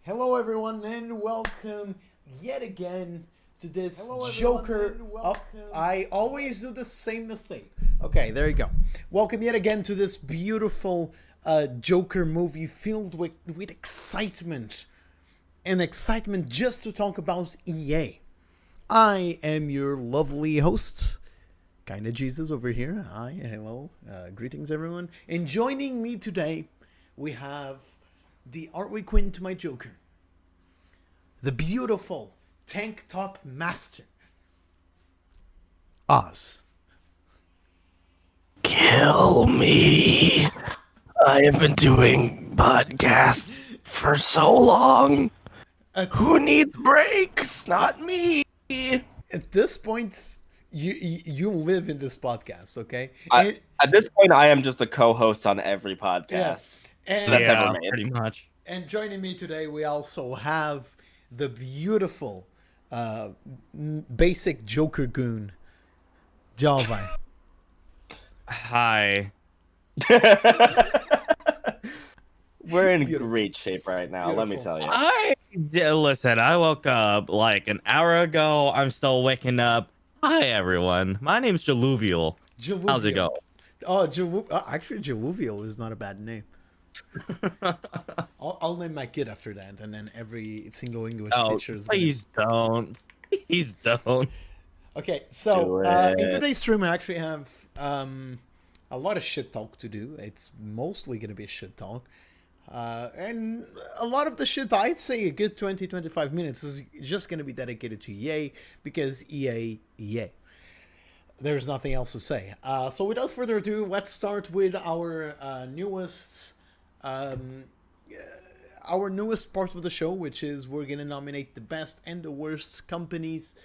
Hello everyone and welcome yet again to this Joker. I always do the same mistake. Okay, there you go. Welcome yet again to this beautiful Joker movie filled with excitement. And excitement just to talk about EA. I am your lovely host, Kinda Jesus over here. Hi, hello, greetings everyone. And joining me today, we have the Artwork Queen to my Joker, the beautiful tank top master, Oz. Kill me. I have been doing podcasts for so long. Who needs breaks? Not me. At this point, you live in this podcast, okay? At this point, I am just a co-host on every podcast that's ever made. Pretty much. And joining me today, we also have the beautiful basic Joker goon, Jalvine. Hi. We're in great shape right now, let me tell you. Listen, I woke up like an hour ago. I'm still waking up. Hi, everyone. My name's Jaluvial. How's it going? Oh, actually, Jaluvial is not a bad name. I'll name my kid after that, and then every single English teacher is please don't. Please don't. Okay, so in today's stream, I actually have a lot of shit talk to do. It's mostly going to be shit talk. And a lot of the shit, I'd say a good 20-25 minutes is just going to be dedicated to EA, because EA. There's nothing else to say. So without further ado, let's start with our newest part of the show, which is we're going to nominate the best and the worst companies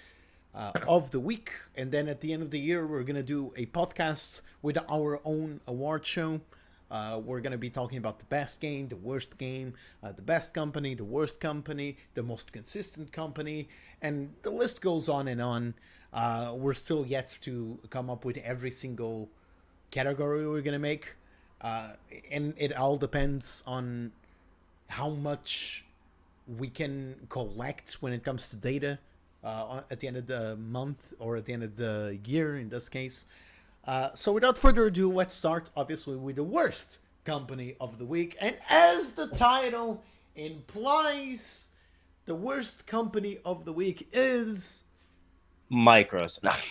of the week. And then at the end of the year, we're going to do a podcast with our own award show. We're going to be talking about the best game, the worst game, the best company, the worst company, the most consistent company, and the list goes on and on. We're still yet to come up with every single category we're going to make. And it all depends on how much we can collect when it comes to data at the end of the month or at the end of the year in this case. So without further ado, let's start obviously with the worst company of the week. And as the title implies, the worst company of the week is Microsoft.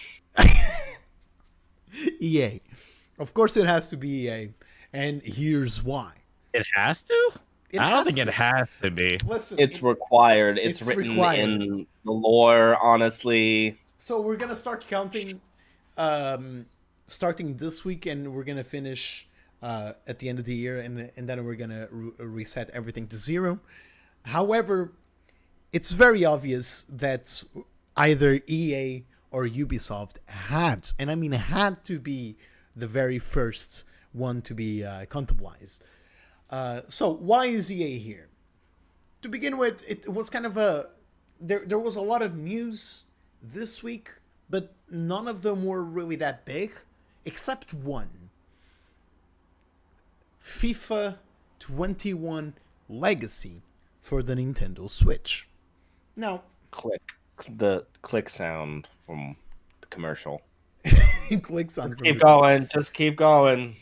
EA. Of course it has to be EA. And here's why. It has to? I don't think it has to be. Listen, it's required. It's written required in the lore, honestly. So we're going to start counting starting this week, and we're going to finish at the end of the year, and then we're going to reset everything to 0. However, it's very obvious that either EA or Ubisoft had, and I mean had to be the very first one to be contemplatized. So why is EA here? To begin with, it was kind of there was a lot of news this week, but none of them were really that big, except one. FIFA 21 Legacy for the Nintendo Switch. Now, the click sound from the commercial. Click sound. Just keep going.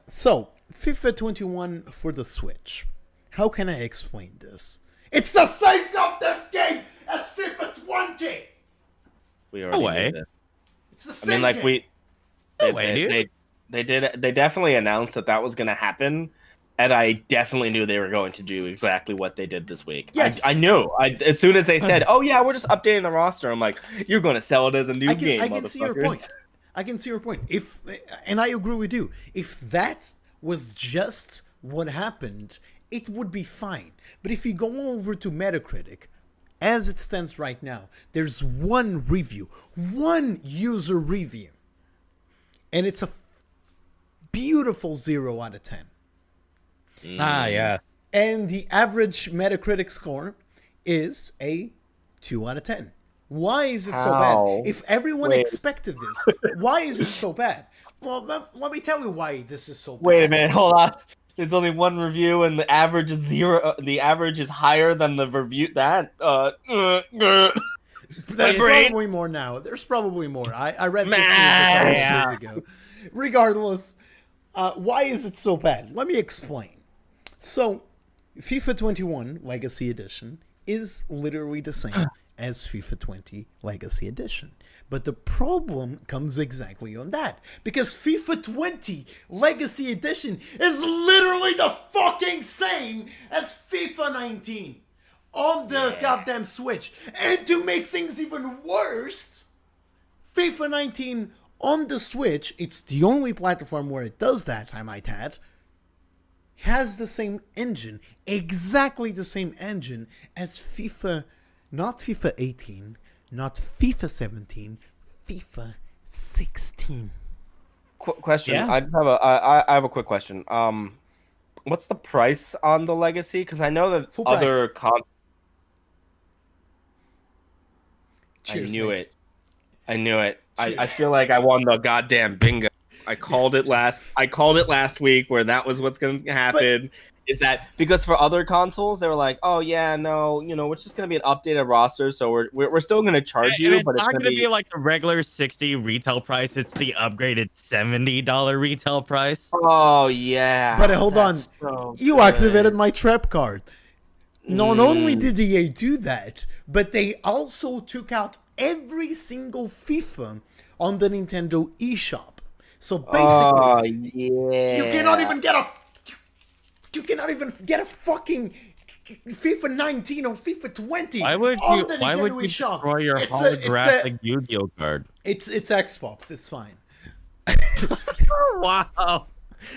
So, FIFA 21 for the Switch. How can I explain this? It's the same goddamn game as FIFA 20! We already knew this. It's the same game. They definitely announced that was going to happen, and I definitely knew they were going to do exactly what they did this week. Yes. I knew. As soon as they said, "Oh yeah, we're just updating the roster," I'm like, "You're going to sell it as a new game, I can see your point. I can see your point. And I agree with you. If that was just what happened, it would be fine. But if you go over to Metacritic, as it stands right now, there's one user review, and it's a beautiful 0 out of 10. Yeah. And the average Metacritic score is a 2 out of 10. Why is it so bad? If everyone expected this, why is it so bad? Well, let me tell you why this is so bad. Wait a minute, hold on. There's only one review, and the average is 0. The average is higher than the review. There's probably more now. There's probably more. I read this news a couple of years ago. Regardless, why is it so bad? Let me explain. So, FIFA 21 Legacy Edition is literally the same as FIFA 20 Legacy Edition. But the problem comes exactly on that. Because FIFA 20 Legacy Edition is literally the fucking same as FIFA 19 on the goddamn Switch. And to make things even worse, FIFA 19 on the Switch, it's the only platform where it does that, I might add, has the same engine, exactly the same engine as FIFA, not FIFA 18, not FIFA 17, FIFA 16. Question. Yeah. I have a quick question. What's the price on the Legacy? Because I know that Full other price. Cheers, I knew mate. it. I knew it. Cheers. I feel like I won the goddamn bingo. I called it last week where that was what's going to happen. Is that because for other consoles they were like, oh yeah, no, it's just going to be an updated roster, so we're still going to charge you, it's but it's not going going to be like the regular $60 retail price. It's the upgraded $70 retail price. Oh yeah. But hold on, so you good. activated my trap card. Not only did EA do that, but they also took out every single FIFA on the Nintendo eShop. So basically, you cannot even get a fucking FIFA 19 or FIFA 20 Why would on you the Nintendo eShop. destroy your It's holographic Yu-Gi-Oh card? It's Xbox. It's fine. Wow.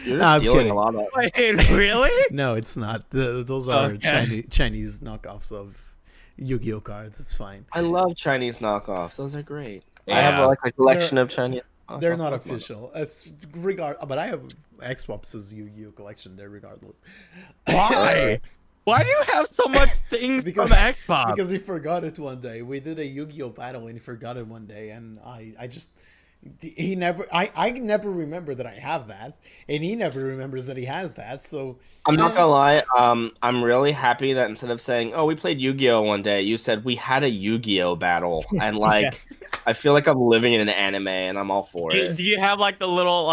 You're Nah, I'm stealing kidding. a lot of. Wait, really? No, it's not. Those are Okay. Chinese knockoffs of Yu-Gi-Oh cards. It's fine. I love Chinese knockoffs. Those are great. Yeah. I have like a collection of Chinese. They're knockoff not Pokemon. official. It's but I have Xbox's Yu-Gi-Oh collection there regardless. Why? Why do you have so much things Because- from Xbox? Because he forgot it one day. We did a Yu-Gi-Oh battle and he forgot it one day, and I never remember that I have that, and he never remembers that he has that. So I'm not gonna lie. I'm really happy that instead of saying, "Oh, we played Yu-Gi-Oh one day," you said we had a Yu-Gi-Oh battle, and like, I feel like I'm living in an anime, and I'm all for it. Do you have like the little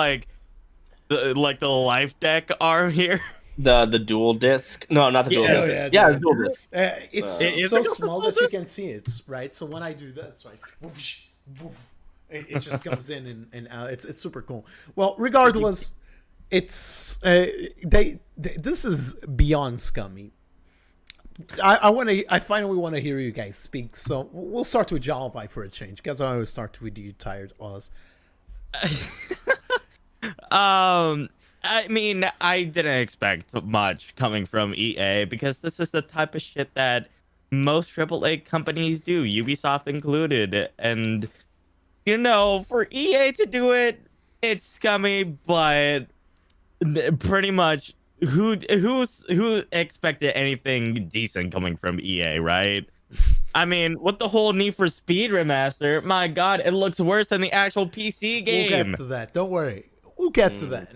the life deck arm here? The dual disc? No, not the dual Yeah, disc. yeah, the dual disc. it's Is so it- small that you can see it, right? So when I do that, it's like whoosh, woof. It just comes in and out. It's super cool. Well, regardless, it's this is beyond scummy. I finally want to hear you guys speak. So we'll start with Jalvi for a change, because I always start with you, tired Oz. I mean, I didn't expect much coming from EA because this is the type of shit that most AAA companies do, Ubisoft included. And, for EA to do it, it's scummy, but pretty much who expected anything decent coming from EA, right? I mean, with the whole Need for Speed remaster, my God, it looks worse than the actual PC game. We'll get to that. Don't worry. We'll get to that.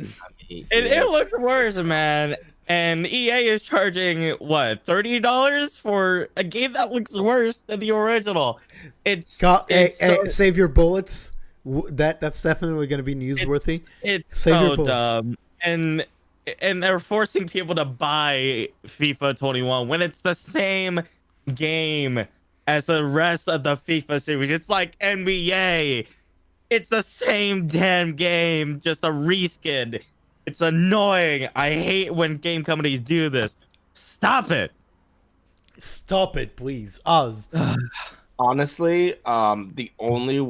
It looks worse, man. And EA is charging what, $30 for a game that looks worse than the original. Save your bullets. That's definitely going to be newsworthy. It's Save your so bullets. dumb. And they're forcing people to buy FIFA 21 when it's the same game as the rest of the FIFA series. It's like NBA. It's the same damn game, just a reskin. It's annoying. I hate when game companies do this. Stop it. Stop it, please. Oz. Honestly, the only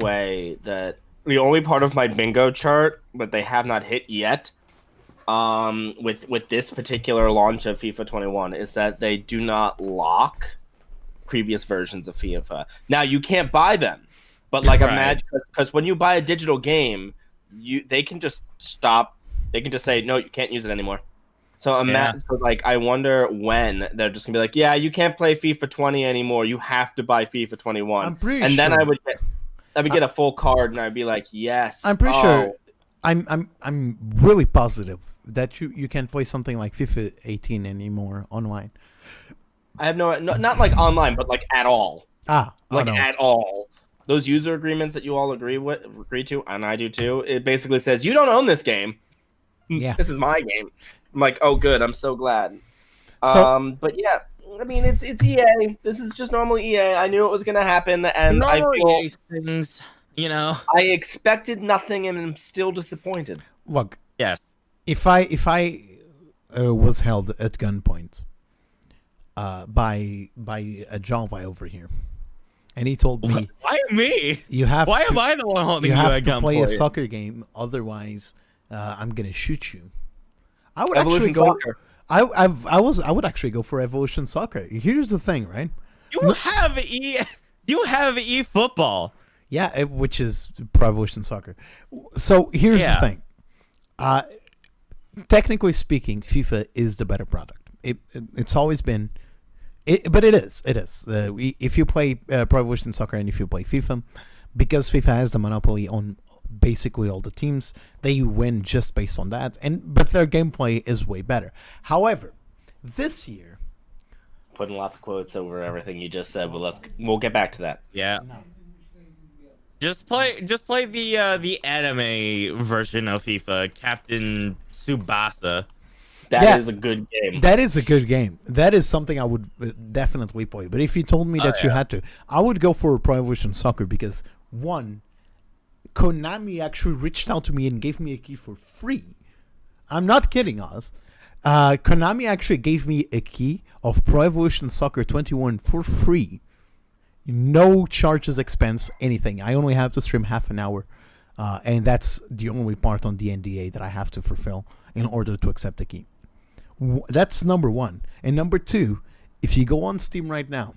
part of my bingo chart that they have not hit yet, with this particular launch of FIFA 21 is that they do not lock previous versions of FIFA. Now you can't buy them, but like Right. imagine, because when you buy a digital game, they can just stop. They can just say no, you can't use it anymore. So imagine, I wonder when they're just gonna be like, yeah, you can't play FIFA 20 anymore. You have to buy FIFA 21. I'm pretty and sure. then I would get a full card, and I'd be like, yes. I'm pretty sure. I'm really positive that you can't play something like FIFA 18 anymore online? I have not like online, but like at all. Like no. at all. Those user agreements that you all agree to, and I do too. It basically says you don't own this game. Yeah. This is my game. I'm like, oh, good. I'm so glad. So, But yeah, I mean, it's EA. This is just normal EA. I knew it was gonna happen, and I feel things, you know. I expected nothing, and I'm still disappointed. look, Yes. if I was held at gunpoint by a Java over here, and he told me, Why me? you have Why to, am I the one holding you you have at to play a gunpoint? soccer game, otherwise I'm gonna shoot you. I would Evolution actually go. Soccer. I would actually go for Evolution Soccer. Here's the thing, right? You have e football. Yeah, which is Pro Evolution Soccer. So here's the Yeah. thing. Technically speaking, FIFA is the better product. It's always been, but it is. It is. If you play Pro Evolution Soccer and if you play FIFA, because FIFA has the monopoly on basically all the teams, they win just based on that. But their gameplay is way better. However, this year, Putting lots of quotes over everything you just said, but we'll get back to that. Yeah. Just play the anime version of FIFA, Captain Tsubasa. That is a good game. That is a good game. That is something I would definitely play. But if you told me that you had to, I would go for Pro Evolution Soccer because, one, Konami actually reached out to me and gave me a key for free. I'm not kidding, Oz. Konami actually gave me a key of Pro Evolution Soccer 21 for free. No charges, expense, anything. I only have to stream half an hour. And that's the only part on the NDA that I have to fulfill in order to accept the key. That's number one. And number two, if you go on Steam right now,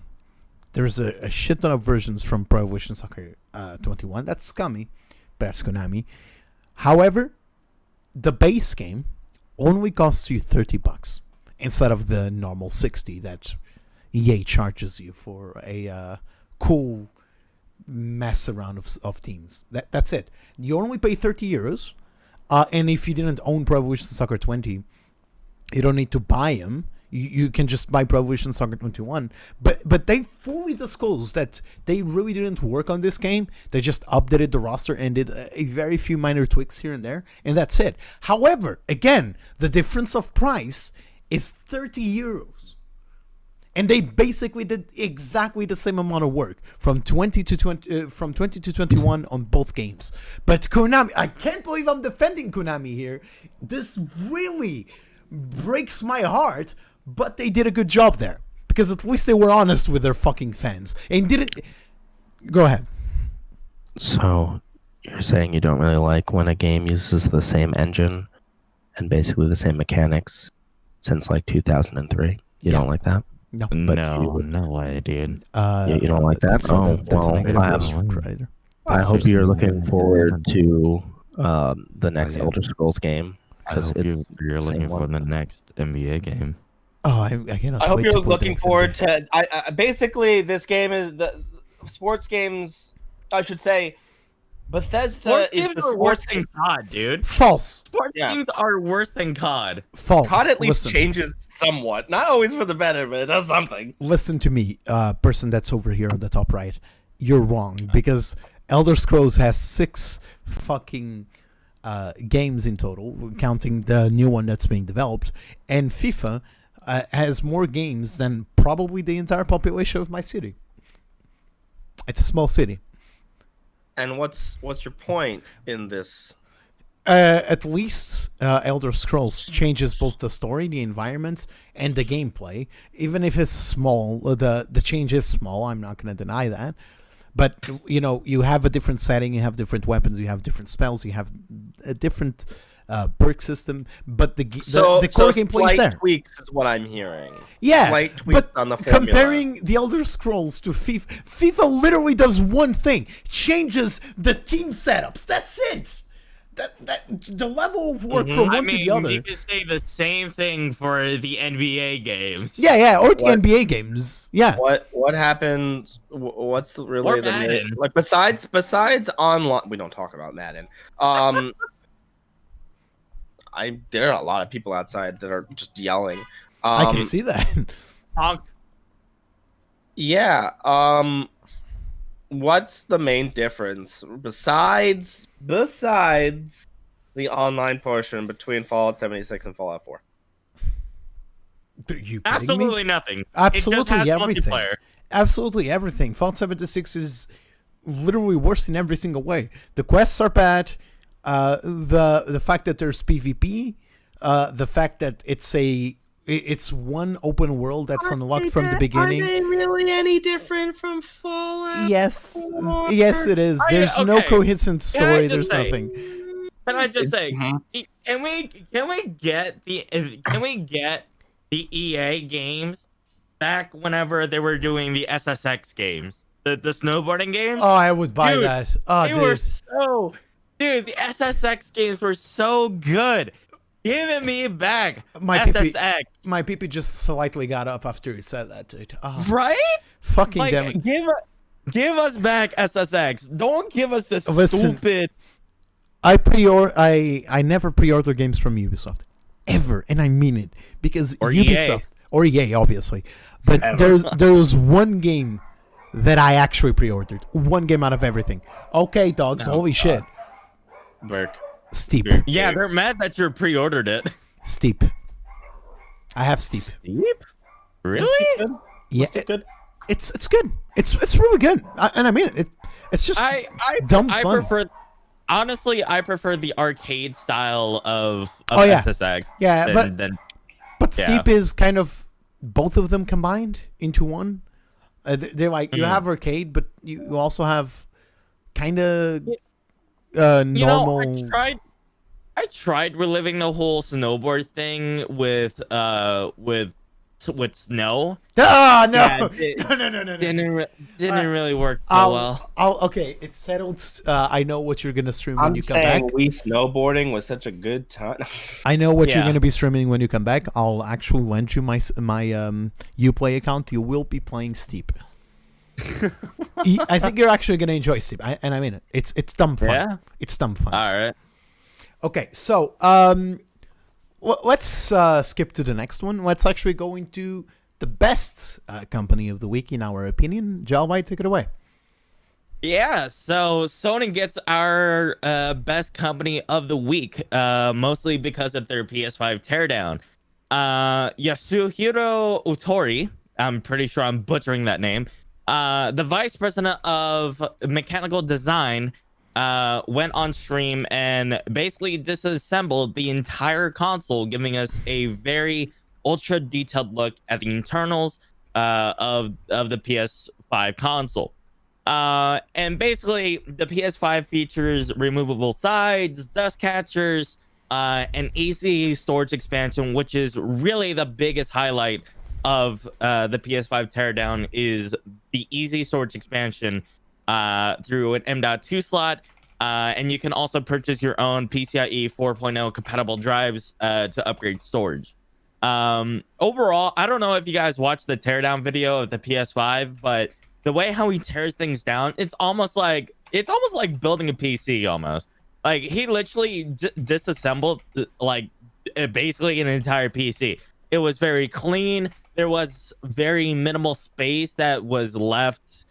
there's a shit ton of versions from Pro Evolution Soccer 21. That's scummy. That's Konami. However, the base game only costs you $30 instead of the normal 60 that EA charges you for a cool mess around of teams. That's it. You only pay €30. And if you didn't own Pro Evolution Soccer 20, you don't need to buy them. You can just buy Pro Evolution Soccer 21. But they fully disclosed that they really didn't work on this game. They just updated the roster and did a very few minor tweaks here and there. And that's it. However, again, the difference of price is €30. And they basically did exactly the same amount of work from 20 to 21 on both games. But Konami, I can't believe I'm defending Konami here. This really breaks my heart, but they did a good job there because at least they were honest with their fucking fans and didn't. Go ahead. So you're saying you don't really like when a game uses the same engine and basically the same mechanics since like 2003? You don't like that? No. No way, dude. You don't like that? That's a negative well, word. I hope you're looking forward to the next yeah. Elder Scrolls game. I hope it's you're the same looking for one. the next NBA game. Oh, I cannot. I hope wait you're to play looking the forward NBA. to. Basically, this game is the sports games. I should say, Bethesda Sports is games the are worse sports than game. COD, dude. False. Sports Yeah. games are worse than COD. False. COD at least Listen. changes somewhat, not always for the better, but it does something. Listen to me, person that's over here on the top right. You're wrong because Elder Scrolls has 6 fucking games in total, counting the new one that's being developed, and FIFA has more games than probably the entire population of my city. It's a small city. And what's your point in this? At least Elder Scrolls changes both the story, the environment, and the gameplay. Even if it's small, the change is small. I'm not going to deny that. But you have a different setting, you have different weapons, you have different spells, you have a different perk system. But the core gameplay is there. Tweaks is what I'm hearing. Yeah, Slight tweaks but on the formula. comparing the Elder Scrolls to FIFA literally does one thing: changes the team setups. That's it. That the level of work from one to the other. You could say the same thing for the NBA games. Yeah, or the What? NBA games. Yeah. What happens? What's really Or the Madden. like besides online? We don't talk about Madden. there are a lot of people outside that are just yelling. I can see that. Honk. Yeah. What's the main difference besides the online portion between Fallout 76 and Fallout 4? Are you kidding Absolutely me? nothing. Absolutely it just has everything. multiplayer. Absolutely everything. Fallout 76 is literally worse in every single way. The quests are bad. The fact that there's PvP, the fact that it's one open world that's unlocked from the beginning. Are they really any different from Fallout? Yes, 4? yes, it is. There's no okay. cohesive story. There's just say- nothing. Can I just say, Mhm. can we get the EA games back whenever they were doing the SSX games, the snowboarding games? Oh, I would buy Dude, that. Oh, They were dude. dude, the SSX games were so good. Give it me back, My SSX. My PP just slightly got up after you said that, dude. Oh, Right? fucking Like, damn it. give us back SSX. Don't give us this Listen. stupid. I never pre-order games from Ubisoft. Ever. And I mean it. Because Or Ubisoft EA. or EA, obviously. But Ever. there was one game that I actually pre-ordered. One game out of everything. Okay, dogs, holy shit. Burke. Steep. Yeah, they're mad that you pre-ordered it. Steep. I have Steep. Steep? Really? Yeah, Good. it's good. It's really good. And I mean it. It's just dumb I fun. honestly, I prefer the arcade style of Oh, yeah. SSX. Yeah, than but yeah. Steep is kind of both of them combined into one. They're like you have arcade, but you also have kind of normal. You know, I tried reliving the whole snowboard thing with snow. Ah, no. Yeah, no. Didn't really work so well. Okay, it's settled. I know what you're gonna stream when I'm you come back. saying Wii snowboarding was such a good time. I know what you're Yeah. gonna be streaming when you come back. I'll actually lend you my Uplay account. You will be playing Steep. I think you're actually gonna enjoy Steep, and I mean it. It's dumb fun. Yeah? It's dumb fun. All right. Okay, so let's skip to the next one. Let's actually go into the best company of the week in our opinion. Jalvai, take it away. Yeah, so Sony gets our best company of the week, mostly because of their PS5 teardown. Yasuhiro Utori, I'm pretty sure I'm butchering that name, the vice president of mechanical design, went on stream and basically disassembled the entire console, giving us a very ultra detailed look at the internals of the PS5 console. And basically the PS5 features removable sides, dust catchers, an easy storage expansion, which is really the biggest highlight of the PS5 teardown, is the easy storage expansion through an M.2 slot. And you can also purchase your own PCIe 4.0 compatible drives to upgrade storage. Overall, I don't know if you guys watched the teardown video of the PS5, but the way how he tears things down, it's almost like building a PC almost. Like he literally disassembled basically an entire PC. It was very clean. There was very minimal space that was left.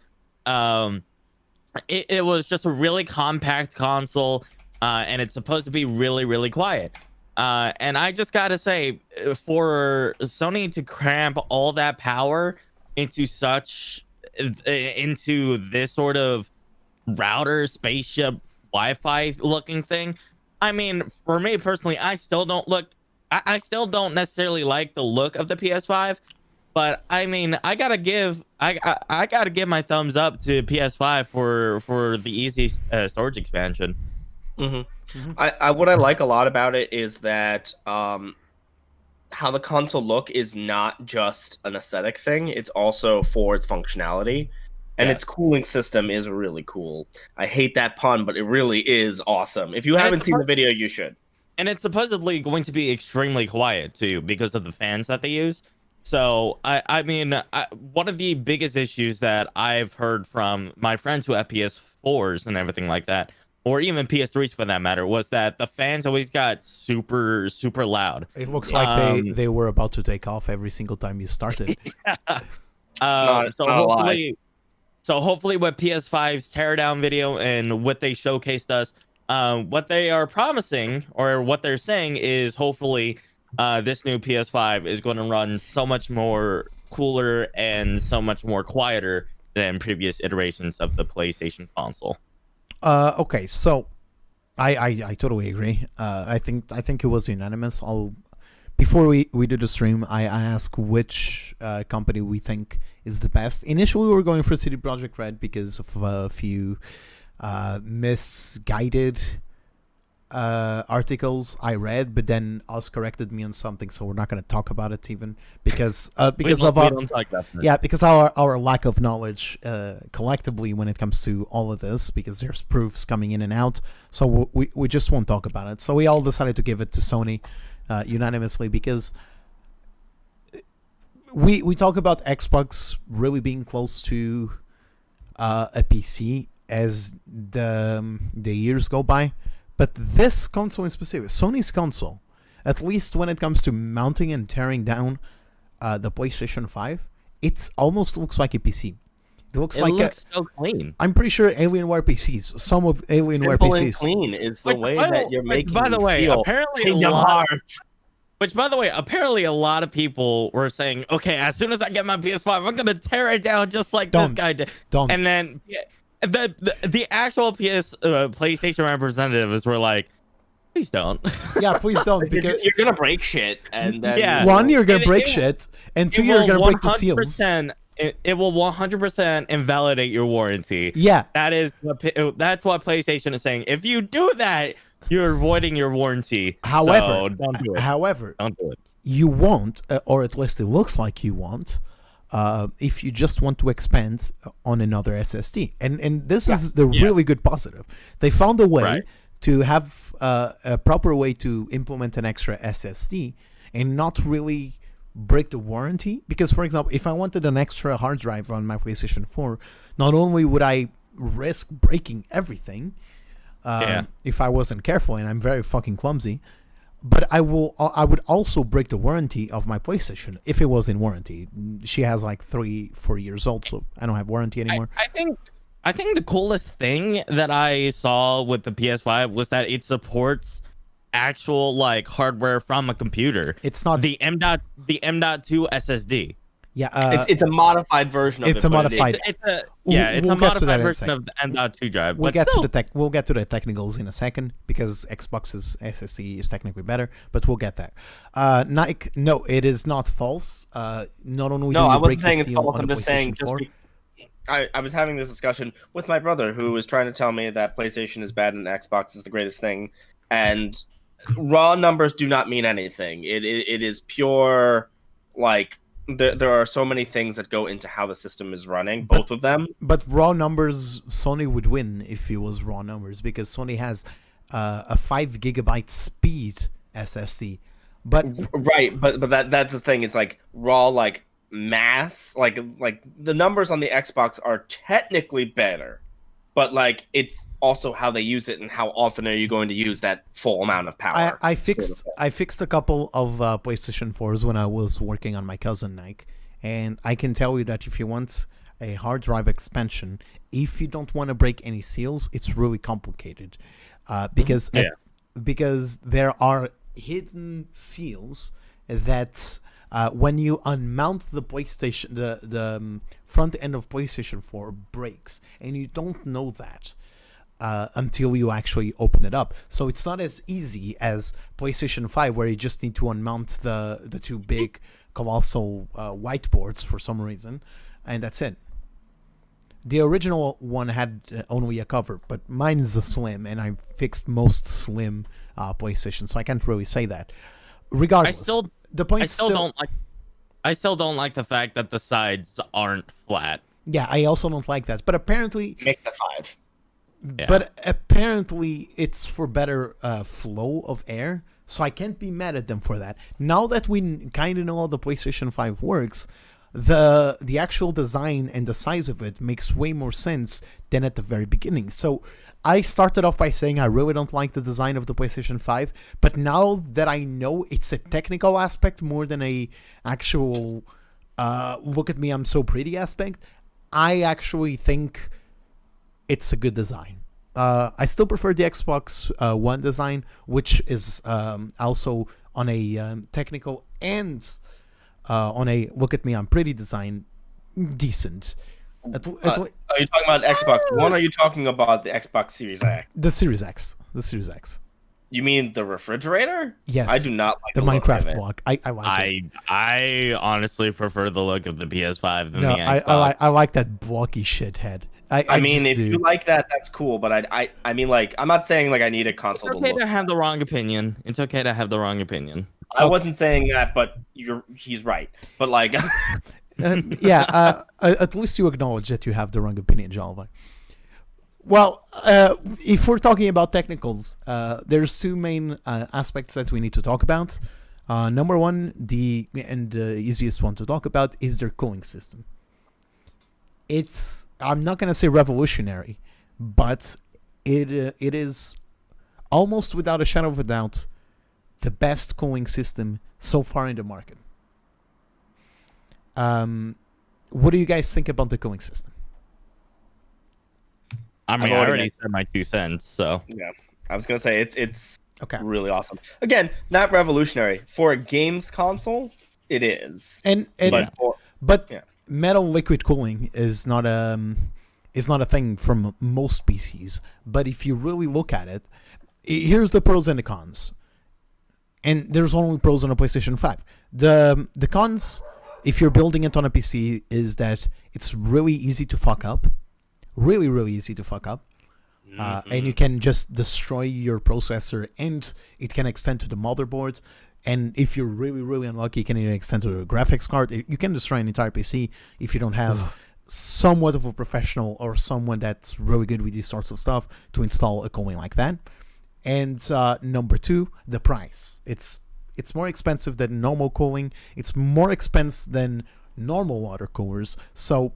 It was just a really compact console, and it's supposed to be really, really quiet. And I just gotta say, for Sony to cramp all that power into this sort of router, spaceship, Wi-Fi looking thing, I mean, for me personally, I still don't necessarily like the look of the PS5. But I mean, I gotta give my thumbs up to PS5 for the easy storage expansion. What I like a lot about it is that how the console look is not just an aesthetic thing; it's also for its functionality, and its cooling system is really cool. I hate that pun, but it really is awesome. If you haven't seen the video, you should. And it's supposedly going to be extremely quiet too because of the fans that they use. So, I mean, one of the biggest issues that I've heard from my friends who have PS4s and everything like that or even PS3s for that matter, was that the fans always got super, super loud. It looks like they were about to take off every single time you started. So hopefully with PS5's teardown video and what they showcased us, what they are promising or what they're saying is hopefully this new PS5 is going to run so much more cooler and so much more quieter than previous iterations of the PlayStation console. Okay, so I totally agree. I think it was unanimous. Before we did the stream, I asked which company we think is the best. Initially, we were going for CD Projekt Red because of a few misguided articles I read, but then Oz corrected me on something, so we're not going to talk about it even because of our lack of knowledge collectively when it comes to all of this, because there's proofs coming in and out, so we just won't talk about it. So we all decided to give it to Sony unanimously, because we talk about Xbox really being close to a PC as the years go by. But this console in specific, Sony's console, at least when it comes to mounting and tearing down the PlayStation 5, it almost looks like a PC. It looks so clean. I'm pretty sure Alienware PCs, some of Alienware Simple PCs. and clean is the way that you're making. By the way, feel apparently in your heart. apparently a lot of people were saying, okay, as soon as I get my PS5, I'm gonna tear it down just like this guy did. And then the actual PlayStation representatives were like, please don't. Yeah, please don't, because you're gonna break shit, and then one, you're gonna break shit, and two, you're gonna break the seals. It will 100% invalidate your warranty. Yeah, that's what PlayStation is saying. If you do that, you're voiding your warranty. However, so don't do it. Don't do it. You won't, or at least it looks like you won't, if you just want to expand on another SSD. And this is the really good positive. They found a way to have a proper way to implement an extra SSD and not really break the warranty. Because, for example, if I wanted an extra hard drive on my PlayStation 4, not only would I risk breaking everything if I wasn't careful, and I'm very fucking clumsy, but I would also break the warranty of my PlayStation if it was in warranty. She has like 3-4 years old, so I don't have warranty anymore. I think the coolest thing that I saw with the PS5 was that it supports actual like hardware from a computer. It's not the M.2 SSD. Yeah, it's a modified version of it. It's a modified. It's a modified version of the M.2 drive. We'll get to the technicals in a second, because Xbox's SSD is technically better, but we'll get there. Nike, no, it is not false. Not only do you break the seal on the PlayStation 4. I was having this discussion with my brother, who was trying to tell me that PlayStation is bad and Xbox is the greatest thing, and raw numbers do not mean anything. It is pure, like, there are so many things that go into how the system is running, both of them. But raw numbers, Sony would win if it was raw numbers, because Sony has a 5 gigabyte speed SSD. But that's the thing, is like raw, like mass, like the numbers on the Xbox are technically better, but like it's also how they use it and how often are you going to use that full amount of power. I fixed a couple of PlayStation 4s when I was working on my cousin Nike, and I can tell you that if you want a hard drive expansion, if you don't want to break any seals, it's really complicated, because there are hidden seals that when you unmount the PlayStation, the front end of PlayStation 4 breaks, and you don't know that until you actually open it up. So it's not as easy as PlayStation 5, where you just need to unmount the two big colossal whiteboards for some reason, and that's it. The original one had only a cover, but mine is a slim, and I've fixed most slim PlayStation, so I can't really say that. Regardless, I still don't like the fact that the sides aren't flat. Yeah, I also don't like that. But apparently, makes the 5. Yeah. But apparently, it's for better flow of air, so I can't be mad at them for that. Now that we kind of know how the PlayStation 5 works, the actual design and the size of it makes way more sense than at the very beginning. So I started off by saying I really don't like the design of the PlayStation 5, but now that I know it's a technical aspect more than a actual look at me, I'm so pretty aspect, I actually think it's a good design. I still prefer the Xbox One design, which is also on a technical and on a look at me, I'm pretty design decent. Are you talking about Xbox One, or are you talking about the Xbox Series X? The Series X. The Series X. You mean the refrigerator? Yes. I do not like the look of Minecraft it. block. I like it. I honestly prefer the look of the PS5 than the Xbox. I like that blocky shithead. I mean, if you like that, that's cool. But I mean, like, I'm not saying like I need a console. It's okay to look. to have the wrong opinion. It's okay to have the wrong opinion. I wasn't saying that, but he's right. But like, at least you acknowledge that you have the wrong opinion, Jalva. Well, if we're talking about technicals, there's two main aspects that we need to talk about. Number one, the easiest one to talk about is their cooling system. I'm not gonna say revolutionary, but it is almost without a shadow of a doubt the best cooling system so far in the market. What do you guys think about the cooling system? I mean, I already said my 2 cents, so yeah, I was gonna say it's okay. Really awesome. Again, not revolutionary for a games console. It is, but metal liquid cooling is not a thing from most PCs. But if you really look at it, here's the pros and the cons. And there's only pros on a PlayStation 5. The cons, if you're building it on a PC, is that it's really easy to fuck up. Really, really easy to fuck up. And you can just destroy your processor, and it can extend to the motherboard. And if you're really, really unlucky, it can even extend to the graphics card. You can destroy an entire PC if you don't have somewhat of a professional or someone that's really good with these sorts of stuff to install a cooling like that. And number two, the price. It's more expensive than normal cooling. It's more expensive than normal water coolers. So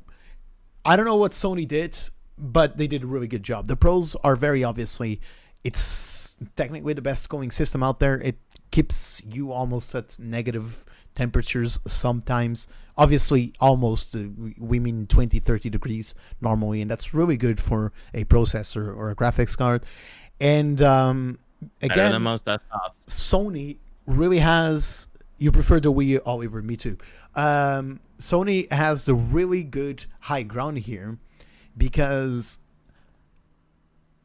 I don't know what Sony did, but they did a really good job. The pros are very obviously, it's technically the best cooling system out there. It keeps you almost at negative temperatures sometimes. Obviously, almost, we mean 20, 30 degrees normally, and that's really good for a processor or a graphics card. And again, better than most desktops. Sony really has, you prefer the Wii over me too. Sony has the really good high ground here because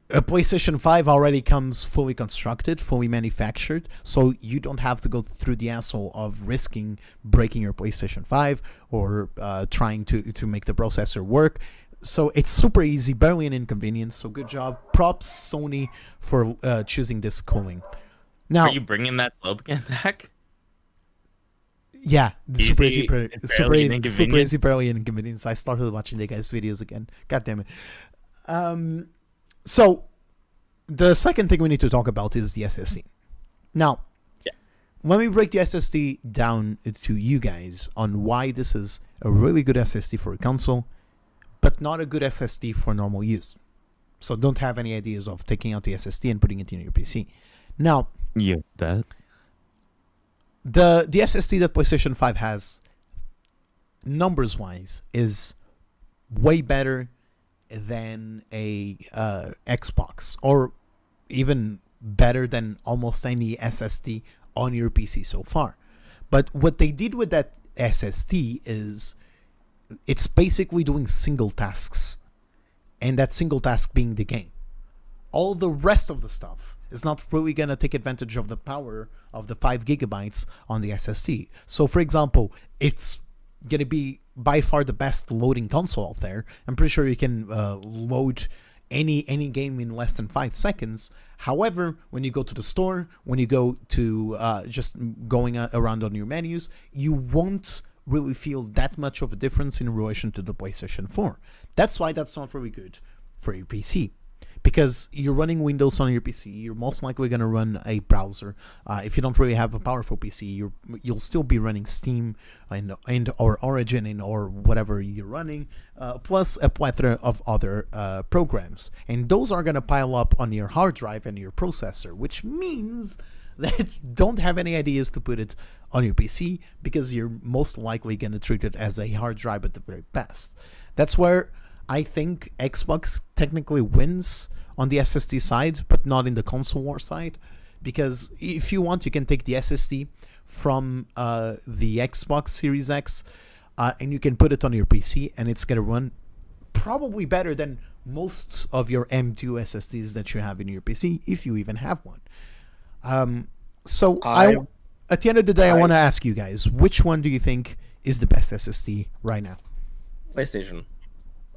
a PlayStation 5 already comes fully constructed, fully manufactured, so you don't have to go through the hassle of risking breaking your PlayStation 5 or trying to make the processor work. So it's super easy, barely an inconvenience, so good job. Props Sony for choosing this cooling. Now, are you bringing that slope again back? Yeah, super easy, barely barely an inconvenience. I started watching the guys' videos again. God damn it. So, the second thing we need to talk about is the SSD. Now, let me break the SSD down to you guys on why this is a really good SSD for a console, but not a good SSD for normal use. So don't have any ideas of taking out the SSD and putting it in your PC. Now, you bet. The SSD that PlayStation 5 has, numbers-wise, is way better than a Xbox, or even better than almost any SSD on your PC so far. But what they did with that SSD is it's basically doing single tasks, and that single task being the game. All the rest of the stuff is not really going to take advantage of the power of the 5 gigabytes on the SSD. So, for example, it's going to be by far the best loading console out there. I'm pretty sure you can load any game in less than 5 seconds. However, when you go to the store, when you go to just going around on your menus, you won't really feel that much of a difference in relation to the PlayStation 4. That's why that's not really good for your PC. because you're running Windows on your PC, you're most likely going to run a browser. If you don't really have a powerful PC, you'll still be running Steam and or Origin and or whatever you're running, plus a plethora of other programs, and those are going to pile up on your hard drive and your processor, which means that don't have any ideas to put it on your PC, because you're most likely going to treat it as a hard drive at the very best. That's where I think Xbox technically wins on the SSD side, but not in the console war side, because if you want, you can take the SSD from the Xbox Series X and you can put it on your PC, and it's going to run probably better than most of your M2 SSDs that you have in your PC, if you even have one. So at the end of the day, I want to ask you guys, which one do you think is the best SSD right now? PlayStation.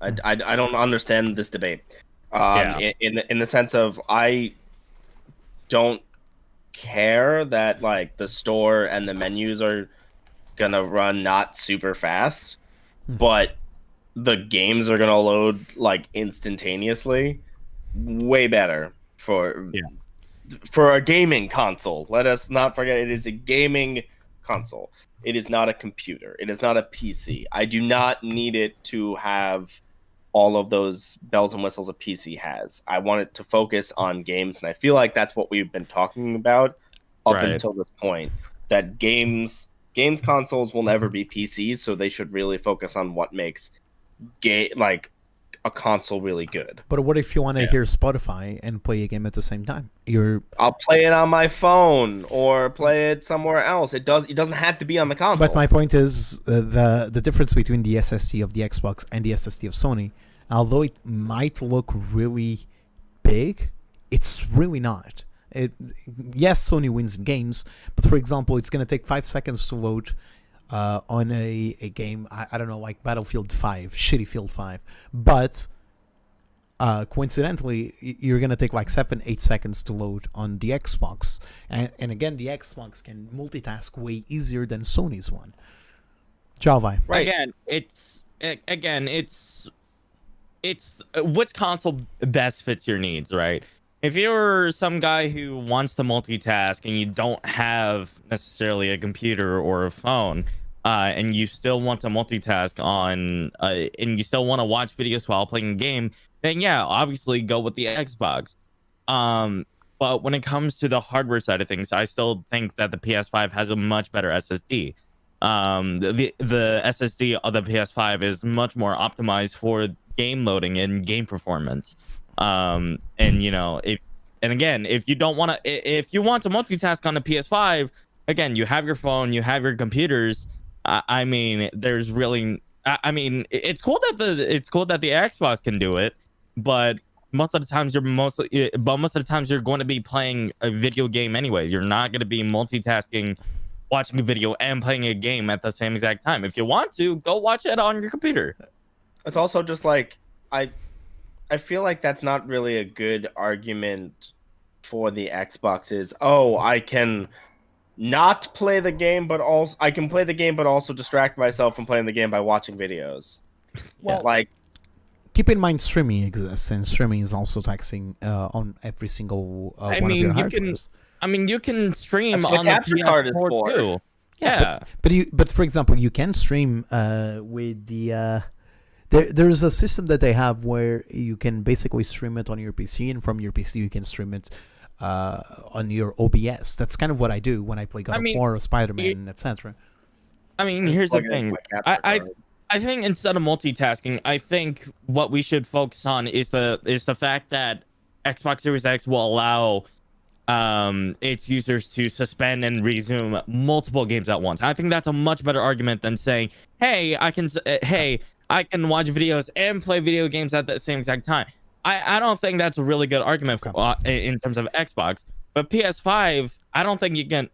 I don't understand this debate. In the sense of, I don't care that like the store and the menus are gonna run not super fast, but the games are gonna load like instantaneously. Way better for a gaming console. Let us not forget, it is a gaming console. It is not a computer. It is not a PC. I do not need it to have all of those bells and whistles a PC has. I want it to focus on games, and I feel like that's what we've been talking about up until this point. That games consoles will never be PCs, so they should really focus on what makes like a console really good. But what if you want to hear Spotify and play a game at the same time? I'll play it on my phone or play it somewhere else. It doesn't have to be on the console. But my point is the difference between the SSD of the Xbox and the SSD of Sony, although it might look really big, it's really not. Yes, Sony wins in games, but for example, it's going to take 5 seconds to load on a game, I don't know, like Battlefield 5, Shitty Field 5, but coincidentally, you're going to take like 7-8 seconds to load on the Xbox, and again, the Xbox can multitask way easier than Sony's one. Jalvi. Right. It's which console best fits your needs, right? If you're some guy who wants to multitask and you don't have necessarily a computer or a phone, and you still want to multitask on, and you still want to watch videos while playing a game, then yeah, obviously go with the Xbox. But when it comes to the hardware side of things, I still think that the PS5 has a much better SSD. The SSD of the PS5 is much more optimized for game loading and game performance. And you know, if you don't want to, if you want to multitask on the PS5, again, you have your phone, you have your computers. I mean, there's really, I mean, it's cool that the Xbox can do it, but most of the times you're going to be playing a video game anyways. You're not going to be multitasking, watching a video and playing a game at the same exact time. If you want to, go watch it on your computer. It's also just like, I feel like that's not really a good argument for the Xbox. Is, oh, I can not play the game, but also I can play the game, but also distract myself from playing the game by watching videos. Well, like, keep in mind streaming exists, and streaming is also taxing on every single one of your hardwares. You can stream on the capture card is for too. Yeah, but for example, you can stream with the. There's a system that they have where you can basically stream it on your PC, and from your PC you can stream it on your OBS. That's kind of what I do when I play God of War or Spider-Man, etc. I mean, here's the thing. I think instead of multitasking, I think what we should focus on is the fact that Xbox Series X will allow its users to suspend and resume multiple games at once. I think that's a much better argument than saying, hey, I can watch videos and play video games at the same exact time. I don't think that's a really good argument in terms of Xbox. But PS5, I don't think you can,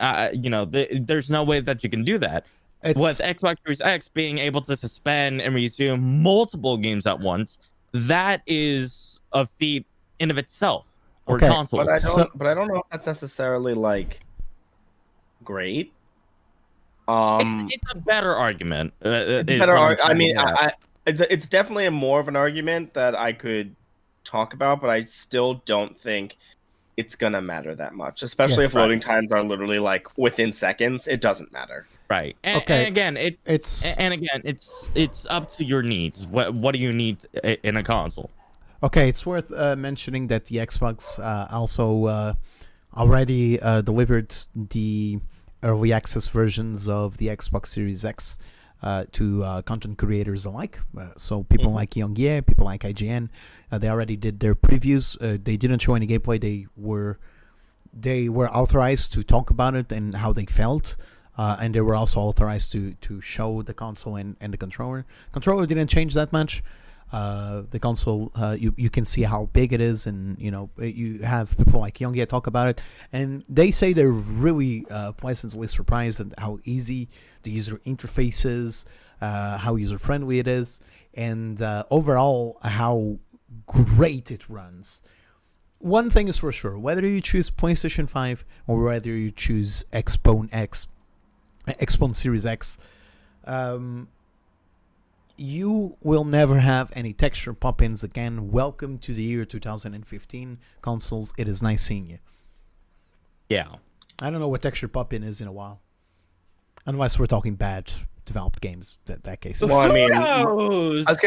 there's no way that you can do that. With Xbox Series X being able to suspend and resume multiple games at once, that is a feat in of itself for consoles. But I don't know if that's necessarily like great. It's a better argument. It's definitely more of an argument that I could talk about, but I still don't think it's gonna matter that much, especially Yes, if loading times are literally like within seconds. It doesn't matter. Right. And, Okay. and again, it's up to your needs. What do you need in a console? Okay, it's worth mentioning that the Xbox also already delivered the early access versions of the Xbox Series X to content creators alike. So people like Young Yeah, people like IGN, they already did their previews. They didn't show any gameplay. They were authorized to talk about it and how they felt. And they were also authorized to show the console and the controller. Controller didn't change that much. The console, you can see how big it is, and you have people like Youngia talk about it, and they say they're really pleasantly surprised at how easy the user interface is, how user friendly it is, and overall how great it runs. One thing is for sure: whether you choose PlayStation 5 or whether you choose Xbox Series X, you will never have any texture pop-ins again. Welcome to the year 2015 consoles. It is nice seeing you. Yeah. I don't know what texture pop-in is in a while, unless we're talking bad developed games. That case. Well, I mean, knows? I was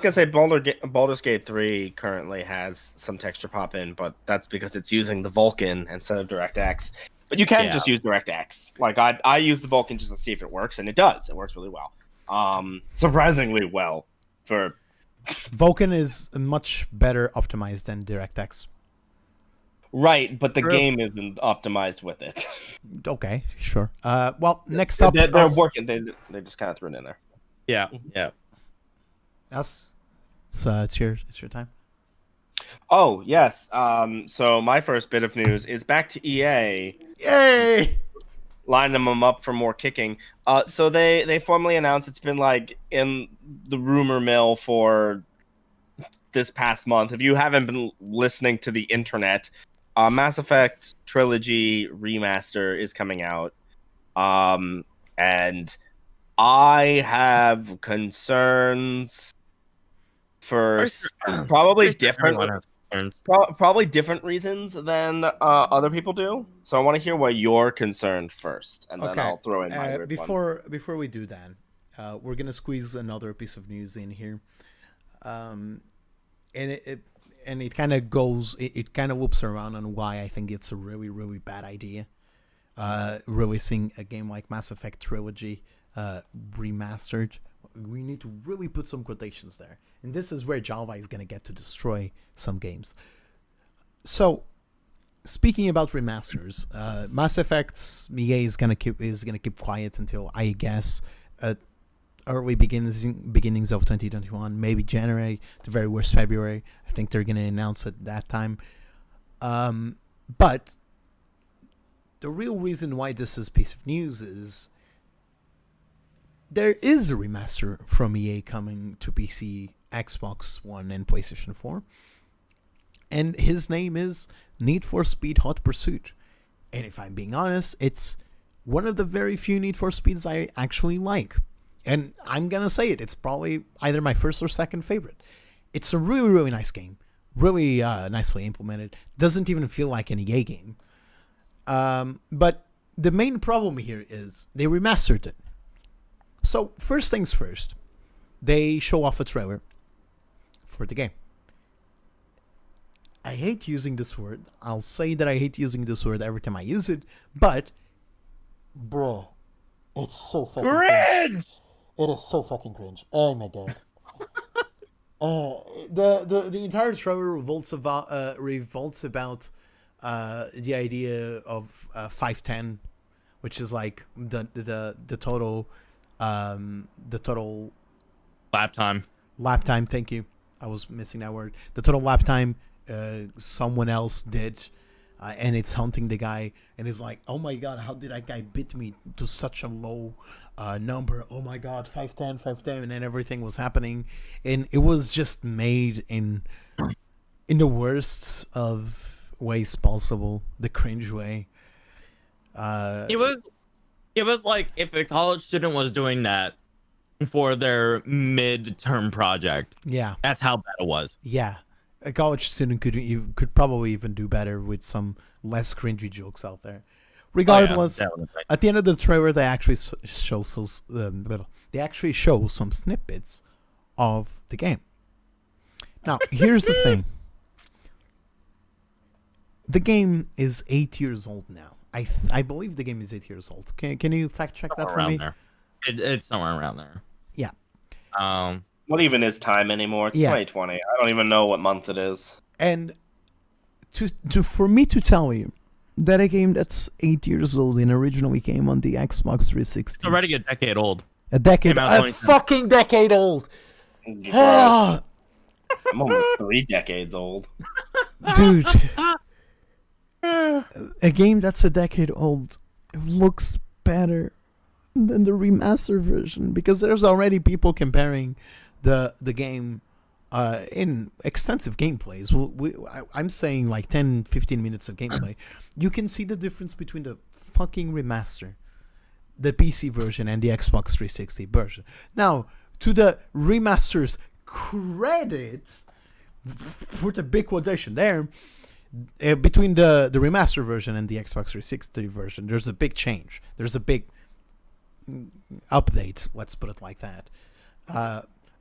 gonna say Baldur's Gate 3 currently has some texture pop-in, but that's because it's using the Vulkan instead of DirectX. But you can just use DirectX. Like I use the Vulkan just to see if it works, and it does. It works really well. Surprisingly well for Vulkan is much better optimized than DirectX. Right, but the game isn't optimized with it. Okay, sure. Well, next up, they're working. They just kind of threw it in there. Yeah. Us. So it's your time. Oh yes. So my first bit of news is back to EA. Yay! Lining them up for more kicking. So they formally announced, it's been like in the rumor mill for this past month. If you haven't been listening to the internet, Mass Effect Trilogy Remaster is coming out. And I have concerns for probably different probably different reasons than other people do. So I want to hear what you're concerned first, and then I'll throw in my weird one. Before we do that, we're gonna squeeze another piece of news in here, and it kind of goes, it kind of loops around on why I think it's a really, really bad idea. Releasing a game like Mass Effect Trilogy remastered. We need to really put some quotations there. And this is where Java is going to get to destroy some games. So, speaking about remasters, Mass Effect EA is going to keep quiet until, I guess, early beginnings of 2021, maybe January, the very worst February. I think they're going to announce it that time. But the real reason why this is a piece of news is there is a remaster from EA coming to PC, Xbox One, and PlayStation 4. And his name is Need for Speed Hot Pursuit. And if I'm being honest, it's one of the very few Need for Speeds I actually like. And I'm going to say it. It's probably either my first or second favorite. It's a really, really nice game. Really nicely implemented. Doesn't even feel like an EA game. But the main problem here is they remastered it. So, first things first, they show off a trailer for the game. I hate using this word. I'll say that I hate using this word every time I use it, but, bro, it's so fucking cringe. It is so fucking cringe. Oh my god. The entire trailer revolts about the idea of 510, which is like the total lap time. Thank you. I was missing that word. The total lap time someone else did, and it's hunting the guy, and it's like, oh my god, how did that guy beat me to such a low number? Oh my god, 510, and then everything was happening, and it was just made in the worst of ways possible, the cringe way. It was like if a college student was doing that for their midterm project. Yeah. That's how bad it was. Yeah. a college student could probably even do better with some less cringy jokes out there. Regardless, at the end of the trailer, they actually show some snippets of the game. Now, here's the thing: the game is 8 years old now. I believe the game is 8 years old. Can you fact check that for me? There. It's somewhere around there. Yeah. What even is time anymore? It's 2020. I don't even know what month it is. And for me to tell you that a game that's 8 years old and originally came on the Xbox 360. It's already a decade old. A fucking decade old. Gross. I'm almost 3 decades old. Dude. A game that's a decade old looks better than the remaster version because there's already people comparing the game in extensive gameplays. I'm saying like 10-15 minutes of gameplay. You can see the difference between the fucking remaster, the PC version, and the Xbox 360 version. Now, to the remaster's credit, put a big quotation there, between the remaster version and the Xbox 360 version, there's a big change. There's a big update, let's put it like that.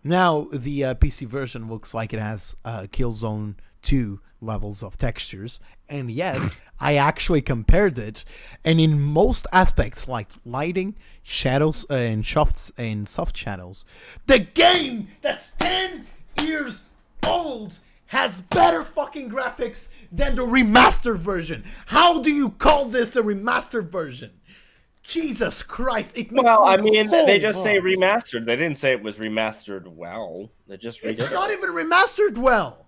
Now, the PC version looks like it has Killzone 2 levels of textures. And yes, I actually compared it. And in most aspects, like lighting, shadows, and soft shadows, the game that's 10 years old has better fucking graphics than the remastered version. How do you call this a remastered version? Jesus Christ! It makes they just say remastered. They didn't say it was remastered well. They just redid It's not even remastered well.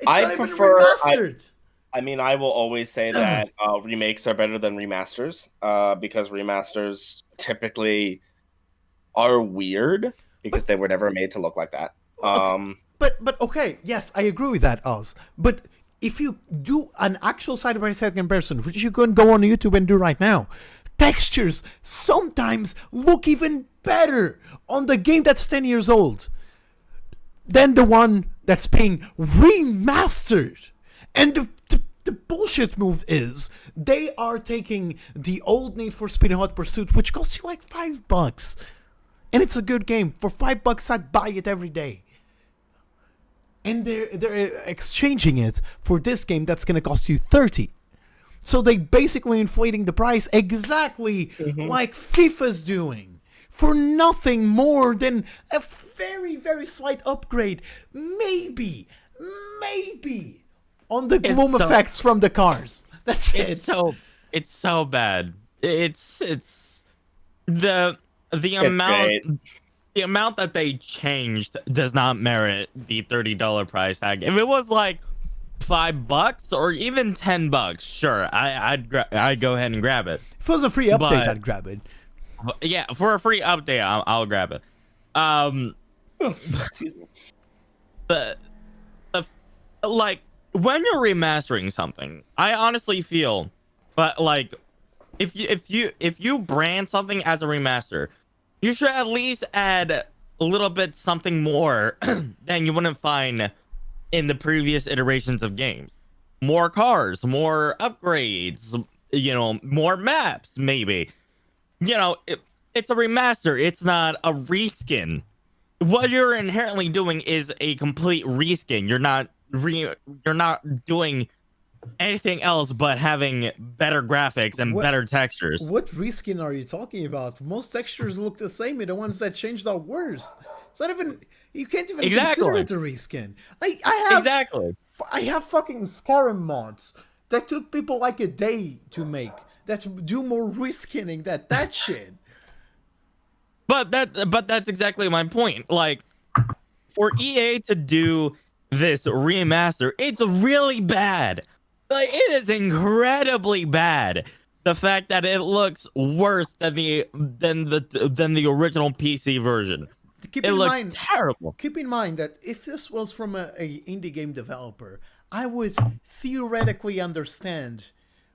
I prefer remastered. I will always say that remakes are better than remasters because remasters typically are weird because they were never made to look like that. Okay. But okay, yes, I agree with that, Oz. But if you do an actual side-by-side comparison, which you can go on YouTube and do right now, textures sometimes look even better on the game that's 10 years old than the one that's being remastered. And the bullshit move is they are taking the old Need for Speed Hot Pursuit, which costs you like $5, and it's a good game. For $5, I'd buy it every day. And they're exchanging it for this game that's going to cost you $30. So they basically inflating the price exactly like FIFA's doing for nothing more than a very, very slight upgrade. Maybe on the gloom effects from the cars. That's it. It's so bad. It's the amount. Great. The amount that they changed does not merit the $30 price tag. If it was like $5 or even $10, sure, I'd go ahead and grab it. If it was a free update, I'd grab it. Yeah, for a free update, I'll grab it. But like when you're remastering something, I honestly feel, but like if you brand something as a remaster, you should at least add a little bit something more than you wouldn't find in the previous iterations of games. More cars, more upgrades, more maps, maybe. It's a remaster. It's not a reskin. What you're inherently doing is a complete reskin. You're not doing anything else but having better graphics and better textures. What reskin are you talking about? Most textures look the same, and the ones that changed are worse. It's not even, you can't even consider it a reskin. I have fucking Skyrim mods that took people like a day to make that do more reskinning than that shit. But that's exactly my point. Like, for EA to do this remaster, it's really bad. Like, it is incredibly bad. The fact that it looks worse than the original PC version. It looks terrible. Keep in mind that if this was from a indie game developer, I would theoretically understand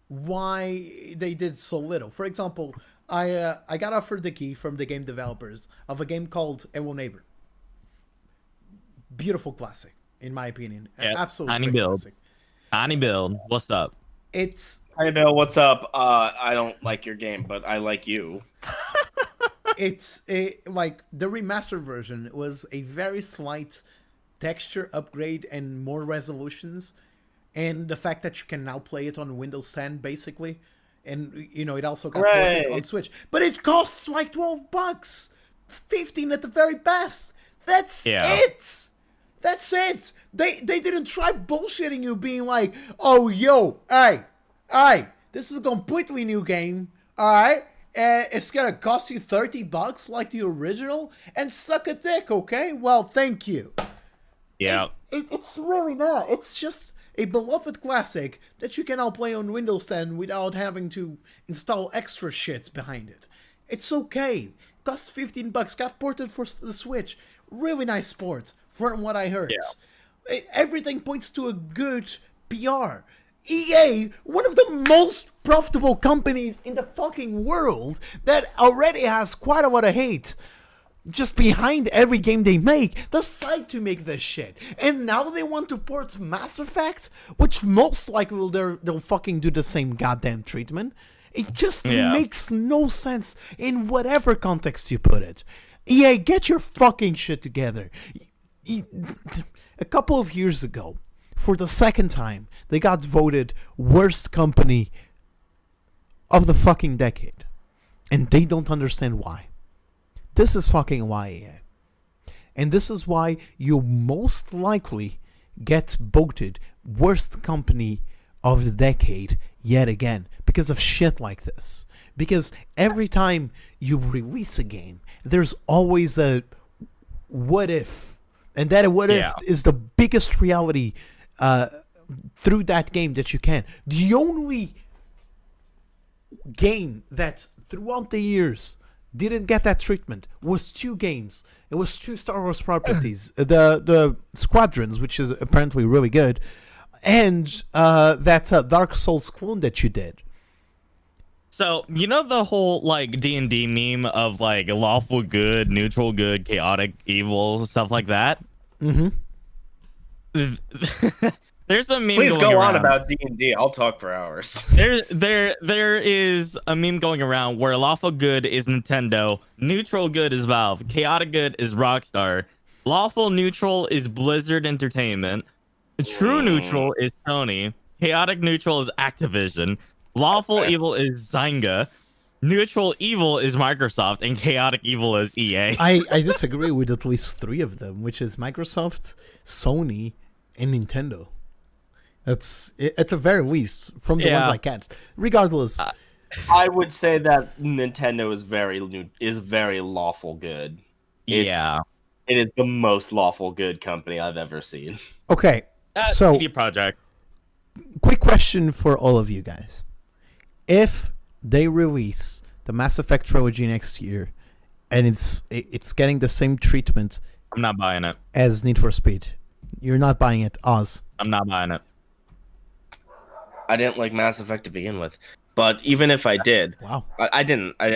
why they did so little. For example, I got offered the key from the game developers of a game called Hello Neighbor. Beautiful classic. in my opinion. Yep. Absolutely Tiny great build. classic. Tiny build. What's up? It's Hey Bill, what's up? I don't like your game, but I like you. like the remaster version was a very slight texture upgrade and more resolutions, and the fact that you can now play it on Windows 10 basically, and it also got ported on Right. Switch, but it costs like $12, 15 at the very best. That's Yeah. it. That's it. They didn't try bullshitting you, being like, oh yo, hey, this is a completely new game, all right. It's gonna cost you $30 like the original, and suck a dick, okay? Well, thank you. Yeah. It's really not. It's just a beloved classic that you can now play on Windows 10 without having to install extra shit behind it. It's okay. Costs $15. Got ported for the Switch. Really nice port, from what I heard. Everything points to a good PR. EA, one of the most profitable companies in the fucking world, that already has quite a lot of hate just behind every game they make, decide to make this shit. And now they want to port Mass Effect, which most likely they'll fucking do the same goddamn treatment. It just makes no sense in whatever context you put it. EA, get your fucking shit together. A couple of years ago, for the second time, they got voted worst company of the fucking decade. And they don't understand why. This is fucking why, EA. And this is why you most likely get voted worst company of the decade yet again. Because of shit like this. Because every time you release a game, there's always a what if. And that what if is the biggest reality through that game that you can. The only game that throughout the years didn't get that treatment was two games. It was two Star Wars properties. The Squadrons, which is apparently really good, and that Dark Souls clone that you did. So, the whole, like, D&D meme of, like, lawful good, neutral good, chaotic evil, stuff like that? Mm-hmm. There's a meme Please going go around. on about D&D. I'll talk for hours. There is a meme going around where lawful good is Nintendo, neutral good is Valve, chaotic good is Rockstar, lawful neutral is Blizzard Entertainment, true neutral is Sony, chaotic neutral is Activision, lawful evil is Zynga, neutral evil is Microsoft, and chaotic evil is EA. I disagree with at least three of them, which is Microsoft, Sony, and Nintendo. It's at the very least from the ones I catch. Regardless, I would say that Nintendo is very lawful good. It is the most lawful good company I've ever seen. okay. So, CD Projekt. quick question for all of you guys: if they release the Mass Effect trilogy next year, and it's getting the same treatment I'm not buying it. as Need for Speed, you're not buying it, Oz? I'm not buying it. I didn't like Mass Effect to begin with, but even if I did, Wow. I didn't. I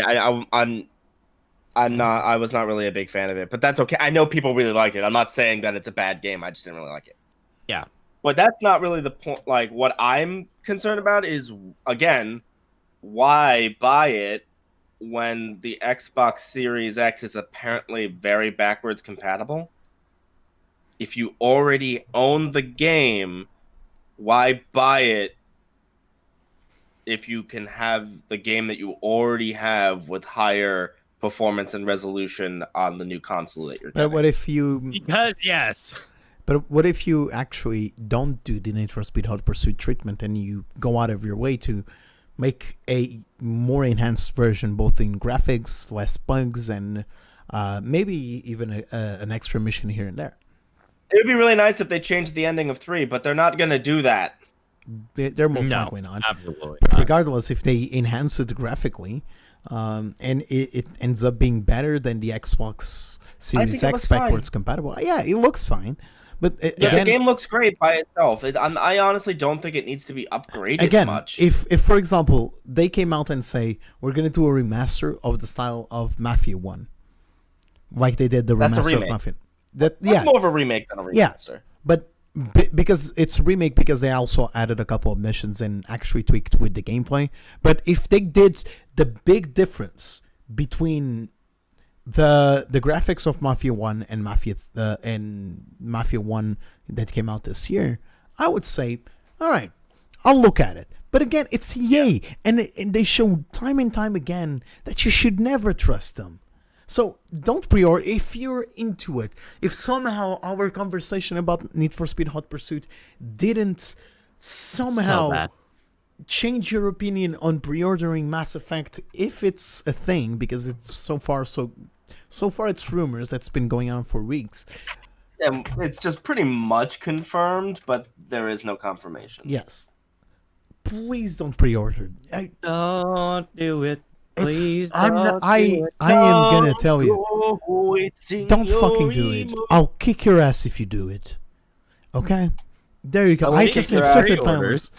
was not really a big fan of it, but that's okay. I know people really liked it. I'm not saying that it's a bad game. I just didn't really like it. Yeah. But that's not really the point. Like, what I'm concerned about is, again, why buy it when the Xbox Series X is apparently very backwards compatible? If you already own the game, why buy it if you can have the game that you already have with higher performance and resolution on the new console that you're But getting? what if you? Because yes. But what if you actually don't do the Need for Speed Hot Pursuit treatment and you go out of your way to make a more enhanced version, both in graphics, less bugs, and maybe even an extra mission here and there? It would be really nice if they changed the ending of 3, but they're not going to do that. They're most No, likely not. absolutely But not. regardless, if they enhance it graphically, and it ends up being better than the Xbox Series think it X looks fine. backwards compatible, yeah, it looks fine. But The again, game looks great by itself. I honestly don't think it needs to be upgraded again, much. if for example they came out and say we're gonna do a remaster of the style of Mafia 1, like they did the That's a remaster of remake. Mafia. That's more of a remake than a Yeah. remaster. But because it's remake, because they also added a couple of missions and actually tweaked with the gameplay. But if they did the big difference between the graphics of Mafia 1 and Mafia 1 that came out this year, I would say, all right, I'll look at it. But again, it's EA, and they show time and time again that you should never trust them. So don't pre-order if you're into it. If somehow our conversation about Need for Speed Hot Pursuit didn't somehow change your opinion on pre-ordering Mass Effect, if it's a thing, because it's so far it's rumors that's been going on for weeks. Yeah, it's just pretty much confirmed, but there is no confirmation. Yes. Please don't pre-order. Don't do it. Please I am gonna tell you. Don't fucking do it. I'll kick your ass if you do it. Okay? There you go. I just inserted violence.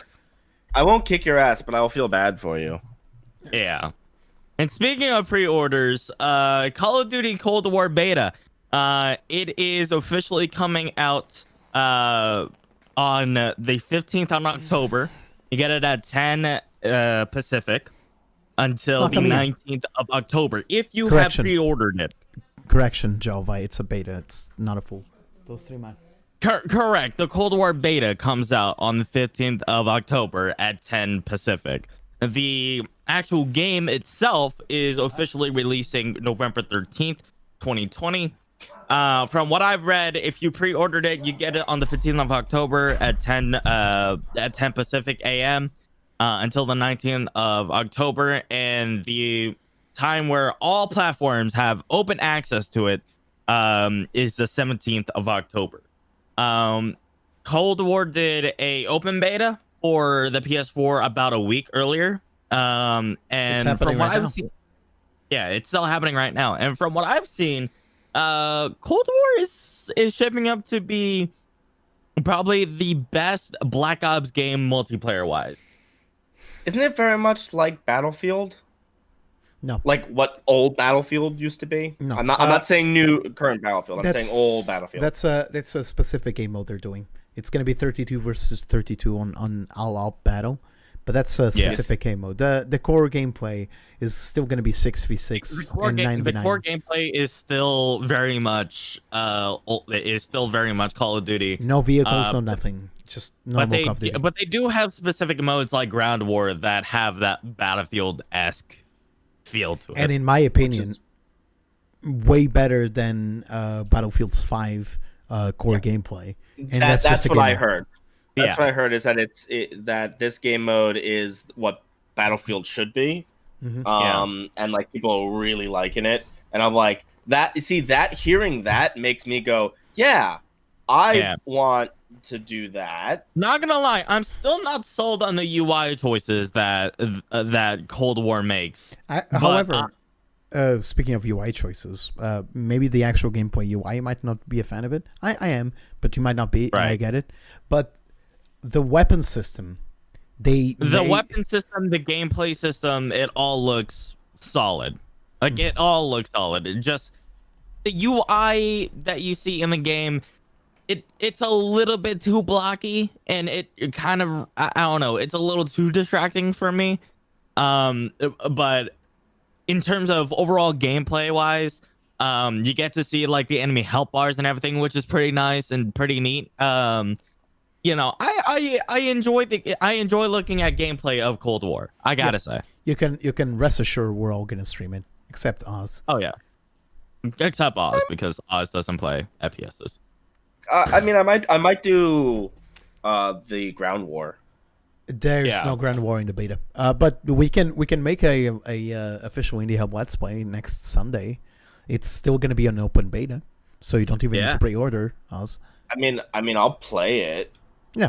I won't kick your ass, but I'll feel bad for you. Yeah. And speaking of pre-orders, Call of Duty Cold War Beta, it is officially coming out on the 15th of October. You get it at 10 Pacific until the 19th of October. If you have pre-ordered it. Correction, Jova. It's a beta. It's not a full. Those three, man. Correct. The Cold War Beta comes out on the 15th of October at 10 Pacific. The actual game itself is officially releasing November 13th, 2020. From what I've read, if you pre-ordered it, you get it on the 15th of October at 10 Pacific AM until the 19th of October, and the time where all platforms have open access to it is the 17th of October. Cold War did a open beta for the PS4 about a week earlier, and from what I've seen, yeah, it's still happening right now. And from what I've seen, Cold War is shaping up to be probably the best Black Ops game multiplayer wise. Isn't it very much like Battlefield? No. Like what old Battlefield used to be? No. I'm not saying current Battlefield. I'm saying old Battlefield. That's a specific game mode they're doing. It's going to be 32 versus 32 on all-out battle, but that's a specific game mode. The core gameplay is still going to be 6v6 and 9v9. The core gameplay is still very much Call of Duty. No vehicles, no nothing. Just normal Call of Duty. But they do have specific modes like Ground War that have that Battlefield-esque feel to it. And in my opinion, way better than Battlefield's 5 core gameplay. And that's just what I heard. That's what I heard, is that that this game mode is what Battlefield should be. Mm-hmm. And like people are really liking it. And I'm like, hearing that makes me go, I want to do that. Not gonna lie, I'm still not sold on the UI choices that Cold War makes. However, speaking of UI choices, maybe the actual gameplay UI, you might not be a fan of it. I am, but you might not be. Right. And I get it. But the weapon system, weapon system, the gameplay system, it all looks solid. Like it all looks solid. It just the UI that you see in the game, it's a little bit too blocky, and it kind of I don't know, it's a little too distracting for me. But in terms of overall gameplay wise, you get to see like the enemy health bars and everything, which is pretty nice and pretty neat. You know, I enjoy looking at gameplay of Cold War. I gotta say, you can rest assured we're all gonna stream it except Oz. Oh yeah, except Oz, because Oz doesn't play FPSs. I mean, I might do the Ground War. There's no Ground War in the beta, but we can make a official Indiehub Let's Play next Sunday. It's still gonna be an open beta, so you don't even need to pre-order Oz. I mean, I'll play it.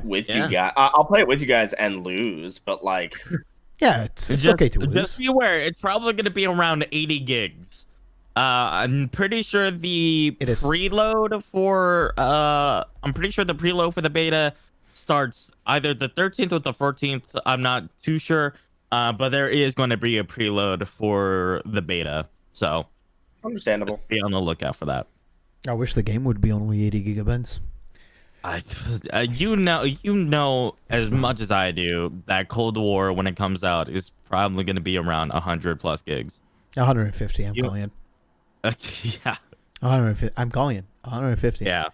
With you guys. I'll play it with you guys and lose, but like, it's okay to lose. Just be aware, it's probably going to be around 80 gigs. I'm pretty sure the preload for the beta starts either the 13th or the 14th. I'm not too sure, but there is going to be a preload for the beta, so understandable. Be on the lookout for that. I wish the game would be only 80 gigabytes. You know as much as I do that Cold War when it comes out is probably going to be around 100 plus gigs. 150. I'm calling it. Yeah. 150. I'm calling it. 150. Yeah.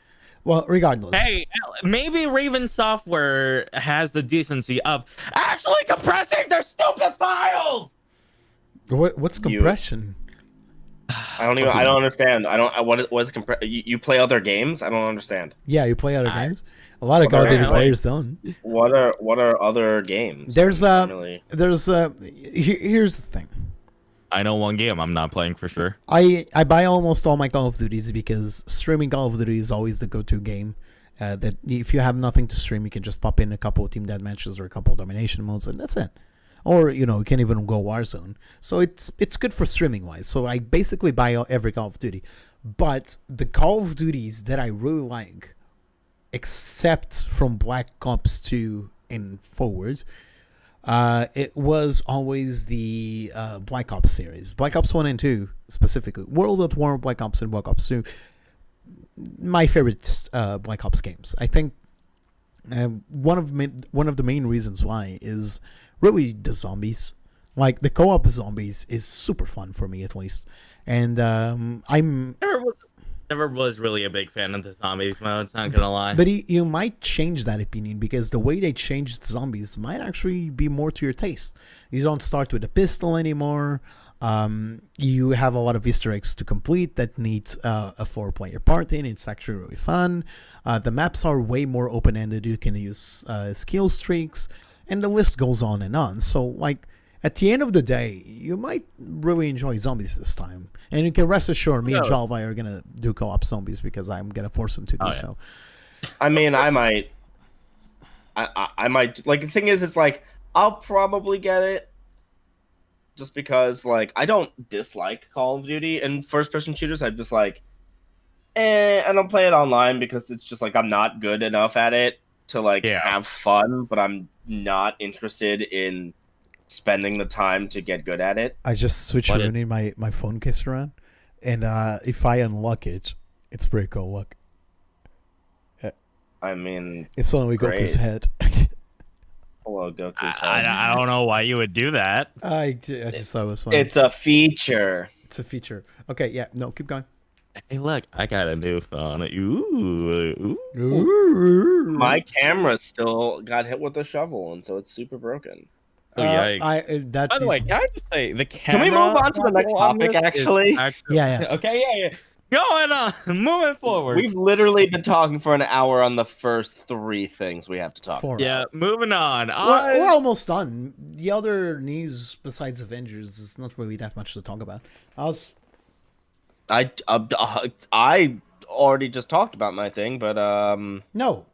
Well, regardless. Hey, maybe Raven Software has the decency of actually compressing their stupid files. What's compression? I don't understand. What's you play other games? I don't understand. Yeah, you play other games. A lot of Call of Duty players don't. What are other games? Here's the thing. I know one game I'm not playing for sure. I buy almost all my Call of Duties because streaming Call of Duty is always the go-to game. That if you have nothing to stream, you can just pop in a couple of team deathmatches or a couple of domination modes, and that's it. Or you can even go Warzone. So it's good for streaming wise. So I basically buy every Call of Duty, but the Call of Duties that I really like, except from Black Ops 2 and forward, it was always the Black Ops series. Black Ops 1 and 2 specifically. World at War, Black Ops, and Black Ops 2. My favorite Black Ops games. I think one of the main reasons why is really the zombies. Like the co-op zombies is super fun for me at least. And I'm never was really a big fan of the zombies modes, not gonna lie. But you might change that opinion because the way they changed zombies might actually be more to your taste. You don't start with a pistol anymore. You have a lot of Easter eggs to complete that need a 4-player party, and it's actually really fun. The maps are way more open-ended. You can use skill streaks, and the list goes on and on. So, like, at the end of the day, you might really enjoy zombies this time. And you can rest assured, me and Jalvi are going to do co-op zombies because I'm going to force them to do so. I mean, I might. Like, the thing is, it's like, I'll probably get it. Just because, like, I don't dislike Call of Duty and first-person shooters. I'm just like, I don't play it online because it's just, like, I'm not good enough at it to, like, have fun. But I'm not interested in spending the time to get good at it. I just switched running my phone case around, and if I unlock it, it's pretty cool. Look. I mean, it's only Goku's head. Hello, Goku's head. I don't know why you would do that. I just thought it was funny. It's a feature. It's a feature. Okay, yeah, no, keep going. Hey, look, I got a new phone. Ooh. My camera still got hit with a shovel, and so it's super broken. Oh, By the way, can I just say the camera? Can we move on to the next topic? Actually, yeah. Okay, yeah. Going on, moving forward. We've literally been talking for an hour on the first 3 things we have to talk about. Yeah, moving on. We're almost done. The other news besides Avengers is not really that much to talk about. I already just talked about my thing, but no,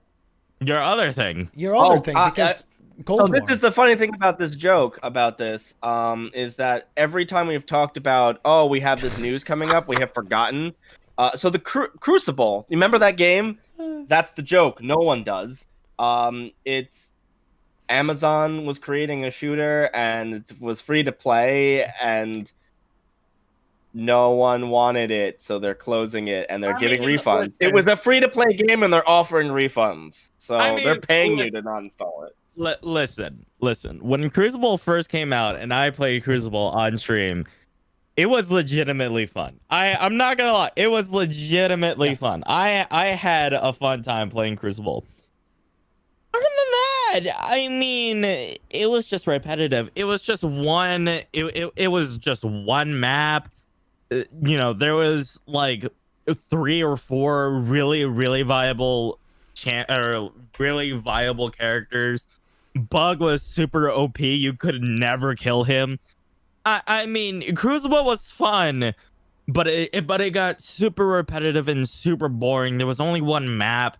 your other thing. Because Cold War. This is the funny thing about this joke about this is that every time we've talked about we have this news coming up, we have forgotten. So the Crucible, you remember that game? That's the joke. No one does. It's Amazon was creating a shooter and it was free to play and no one wanted it, so they're closing it and they're giving refunds. Listen, it was a free to play game and they're offering refunds. So they're paying you to not install it. Listen. When Crucible first came out and I played Crucible on stream, it was legitimately fun. I'm not gonna lie, it was legitimately fun. I had a fun time playing Crucible. Other than that, I mean, it was just repetitive. It was just one. It was just one map. There was like 3 or 4 really viable characters. Bug was super OP. You could never kill him. I mean, Crucible was fun, but it got super repetitive and super boring. There was only one map,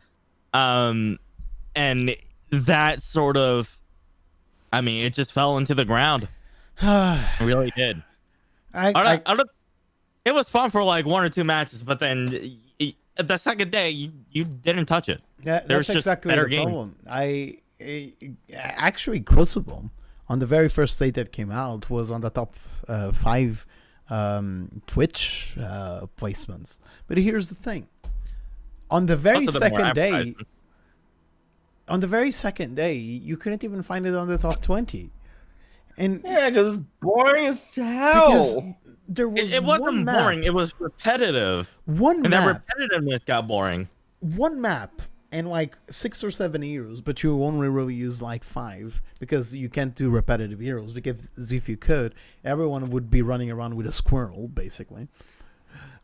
and that sort of, I mean, it just fell into the ground. It really did. It was fun for like 1 or 2 matches, but then the second day you didn't touch it. Yeah, that's exactly the problem. Actually, Crucible on the very first day that came out was on the top 5 Twitch placements. But here's the thing: on the very second day, on the very second day, you couldn't even find it on the top 20. And Yeah, because it's boring as because hell. there was It one wasn't map, boring. It was repetitive. one And map, that repetitiveness got boring. one map, and like 6 or 7 heroes, but you only really use like 5 because you can't do repetitive heroes. Because if you could, everyone would be running around with a squirrel, basically.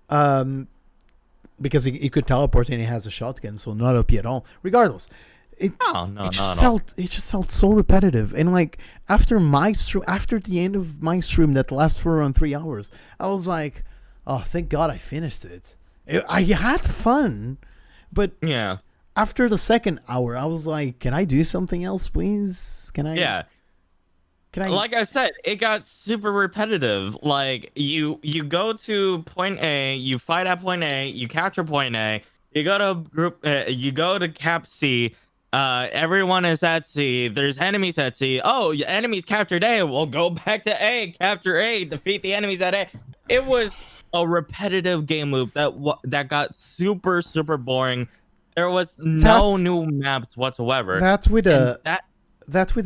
Because he could teleport and he has a shotgun, so not OP at all. Regardless, it just felt so repetitive. And like after the end of my stream that lasted for around 3 hours, I was like, oh, thank God I finished it. I had fun, but Yeah. after the second hour, I was like, can I do something else, please? Can I? Yeah. Can I? Like I said, it got super repetitive. Like you go to point A, you fight at point A, you capture point A, you go to cap C. Everyone is at C. There's enemies at C. Oh, enemies captured A. We'll go back to A, capture A, defeat the enemies at A. It was a repetitive game loop that got super boring. There was no new maps whatsoever. That's with a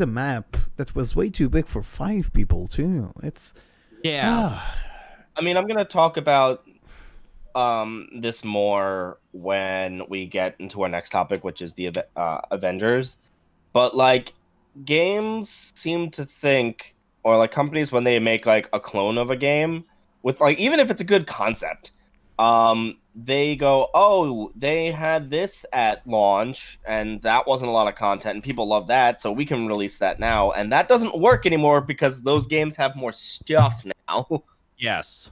map that was way too big for 5 people too. It's yeah. I mean, I'm gonna talk about this more when we get into our next topic, which is the Avengers. But like, games seem to think, or like companies when they make like a clone of a game with like, even if it's a good concept, they go, oh, they had this at launch and that wasn't a lot of content and people love that, so we can release that now. And that doesn't work anymore because those games have more stuff now. Yes.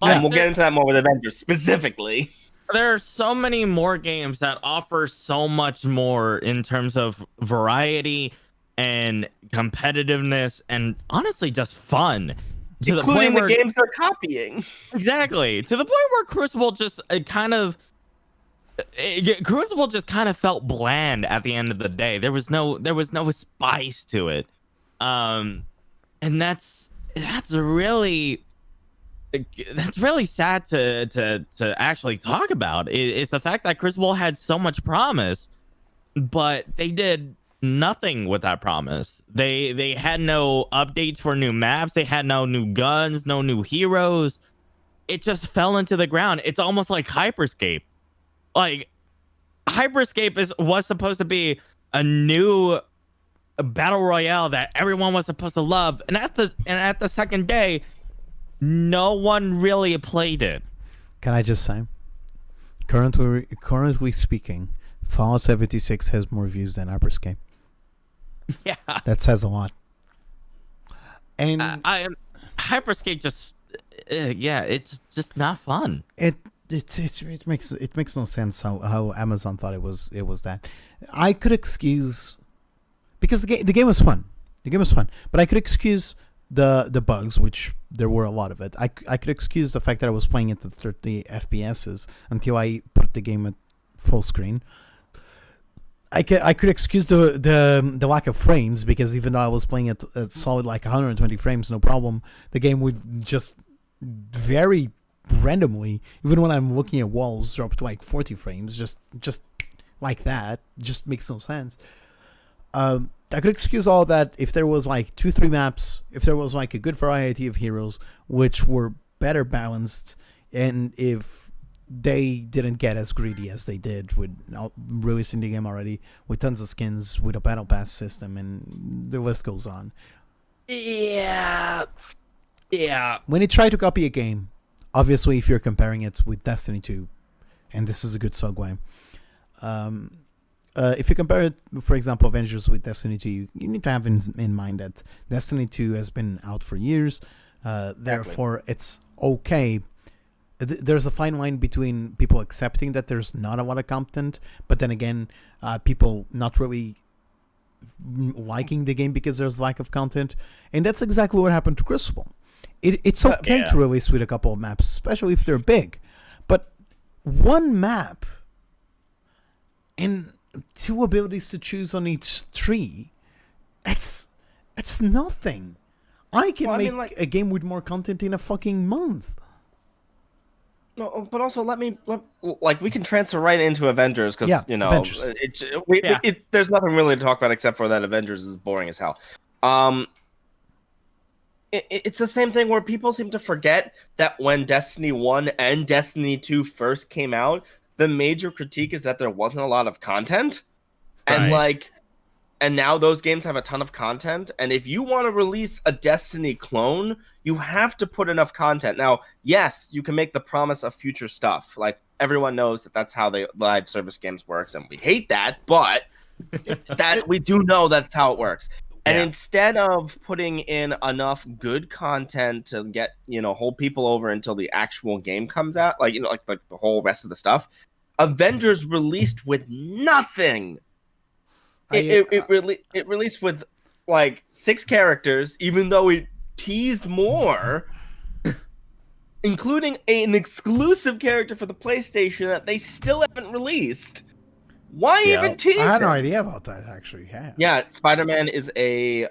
And we'll get into that more with Avengers specifically. There are so many more games that offer so much more in terms of variety and competitiveness and honestly just fun. Including the games they're copying. Exactly. To the point where Crucible just Crucible just kind of felt bland at the end of the day. There was no spice to it. And that's really sad to actually talk about. It's the fact that Crucible had so much promise, but they did nothing with that promise. They had no updates for new maps. They had no new guns, no new heroes. It just fell into the ground. It's almost like Hyperscape. Like Hyperscape was supposed to be a new battle royale that everyone was supposed to love, and at the second day, no one really played it. Can I just say, currently speaking, Fallout 76 has more views than Hyperscape. Yeah, that says a lot. And Hyperscape just, it's just not fun. It makes no sense how Amazon thought it was that. I could excuse, because the game was fun. The game was fun, but I could excuse the bugs, which there were a lot of it. I could excuse the fact that I was playing it at 30 FPSs until I put the game at full screen. I could excuse the lack of frames, because even though I was playing it at solid like 120 frames, no problem, the game would just very randomly, even when I'm looking at walls, drop to like 40 frames, just like that. Just makes no sense. I could excuse all that if there was like 2-3 maps, if there was like a good variety of heroes which were better balanced, and if they didn't get as greedy as they did with releasing the game already with tons of skins, with a battle pass system, and the list goes on. Yeah. When you try to copy a game, obviously if you're comparing it with Destiny 2, and this is a good segue, if you compare it, for example, Avengers with Destiny 2, you need to have in mind that Destiny 2 has been out for years. Therefore, it's okay. There's a fine line between people accepting that there's not a lot of content, but then again, people not really liking the game because there's lack of content. And that's exactly what happened to Crucible. It's okay to release with a couple of maps, especially if they're big. But one map and 2 abilities to choose on each tree, that's nothing. I can make a game with more content in a fucking month. No, but also like we can transfer right into Avengers because Yeah, you know Avengers. there's nothing really to talk about except for that Avengers is boring as hell. Um, it's the same thing where people seem to forget that when Destiny 1 and Destiny 2 first came out, the major critique is that there wasn't a lot of content, and Right. and now those games have a ton of content, and if you want to release a Destiny clone, you have to put enough content. Now, yes, you can make the promise of future stuff. Like everyone knows that that's how the live service games works, and we hate that, but that we do know that's how it works. And Yeah. instead of putting in enough good content to get, hold people over until the actual game comes out, like the whole rest of the stuff, Avengers released with nothing. It released with like 6 characters, even though it teased more, including an exclusive character for the PlayStation that they still haven't released. Why even tease I had no him? idea about that, actually. Yeah, Spider-Man is a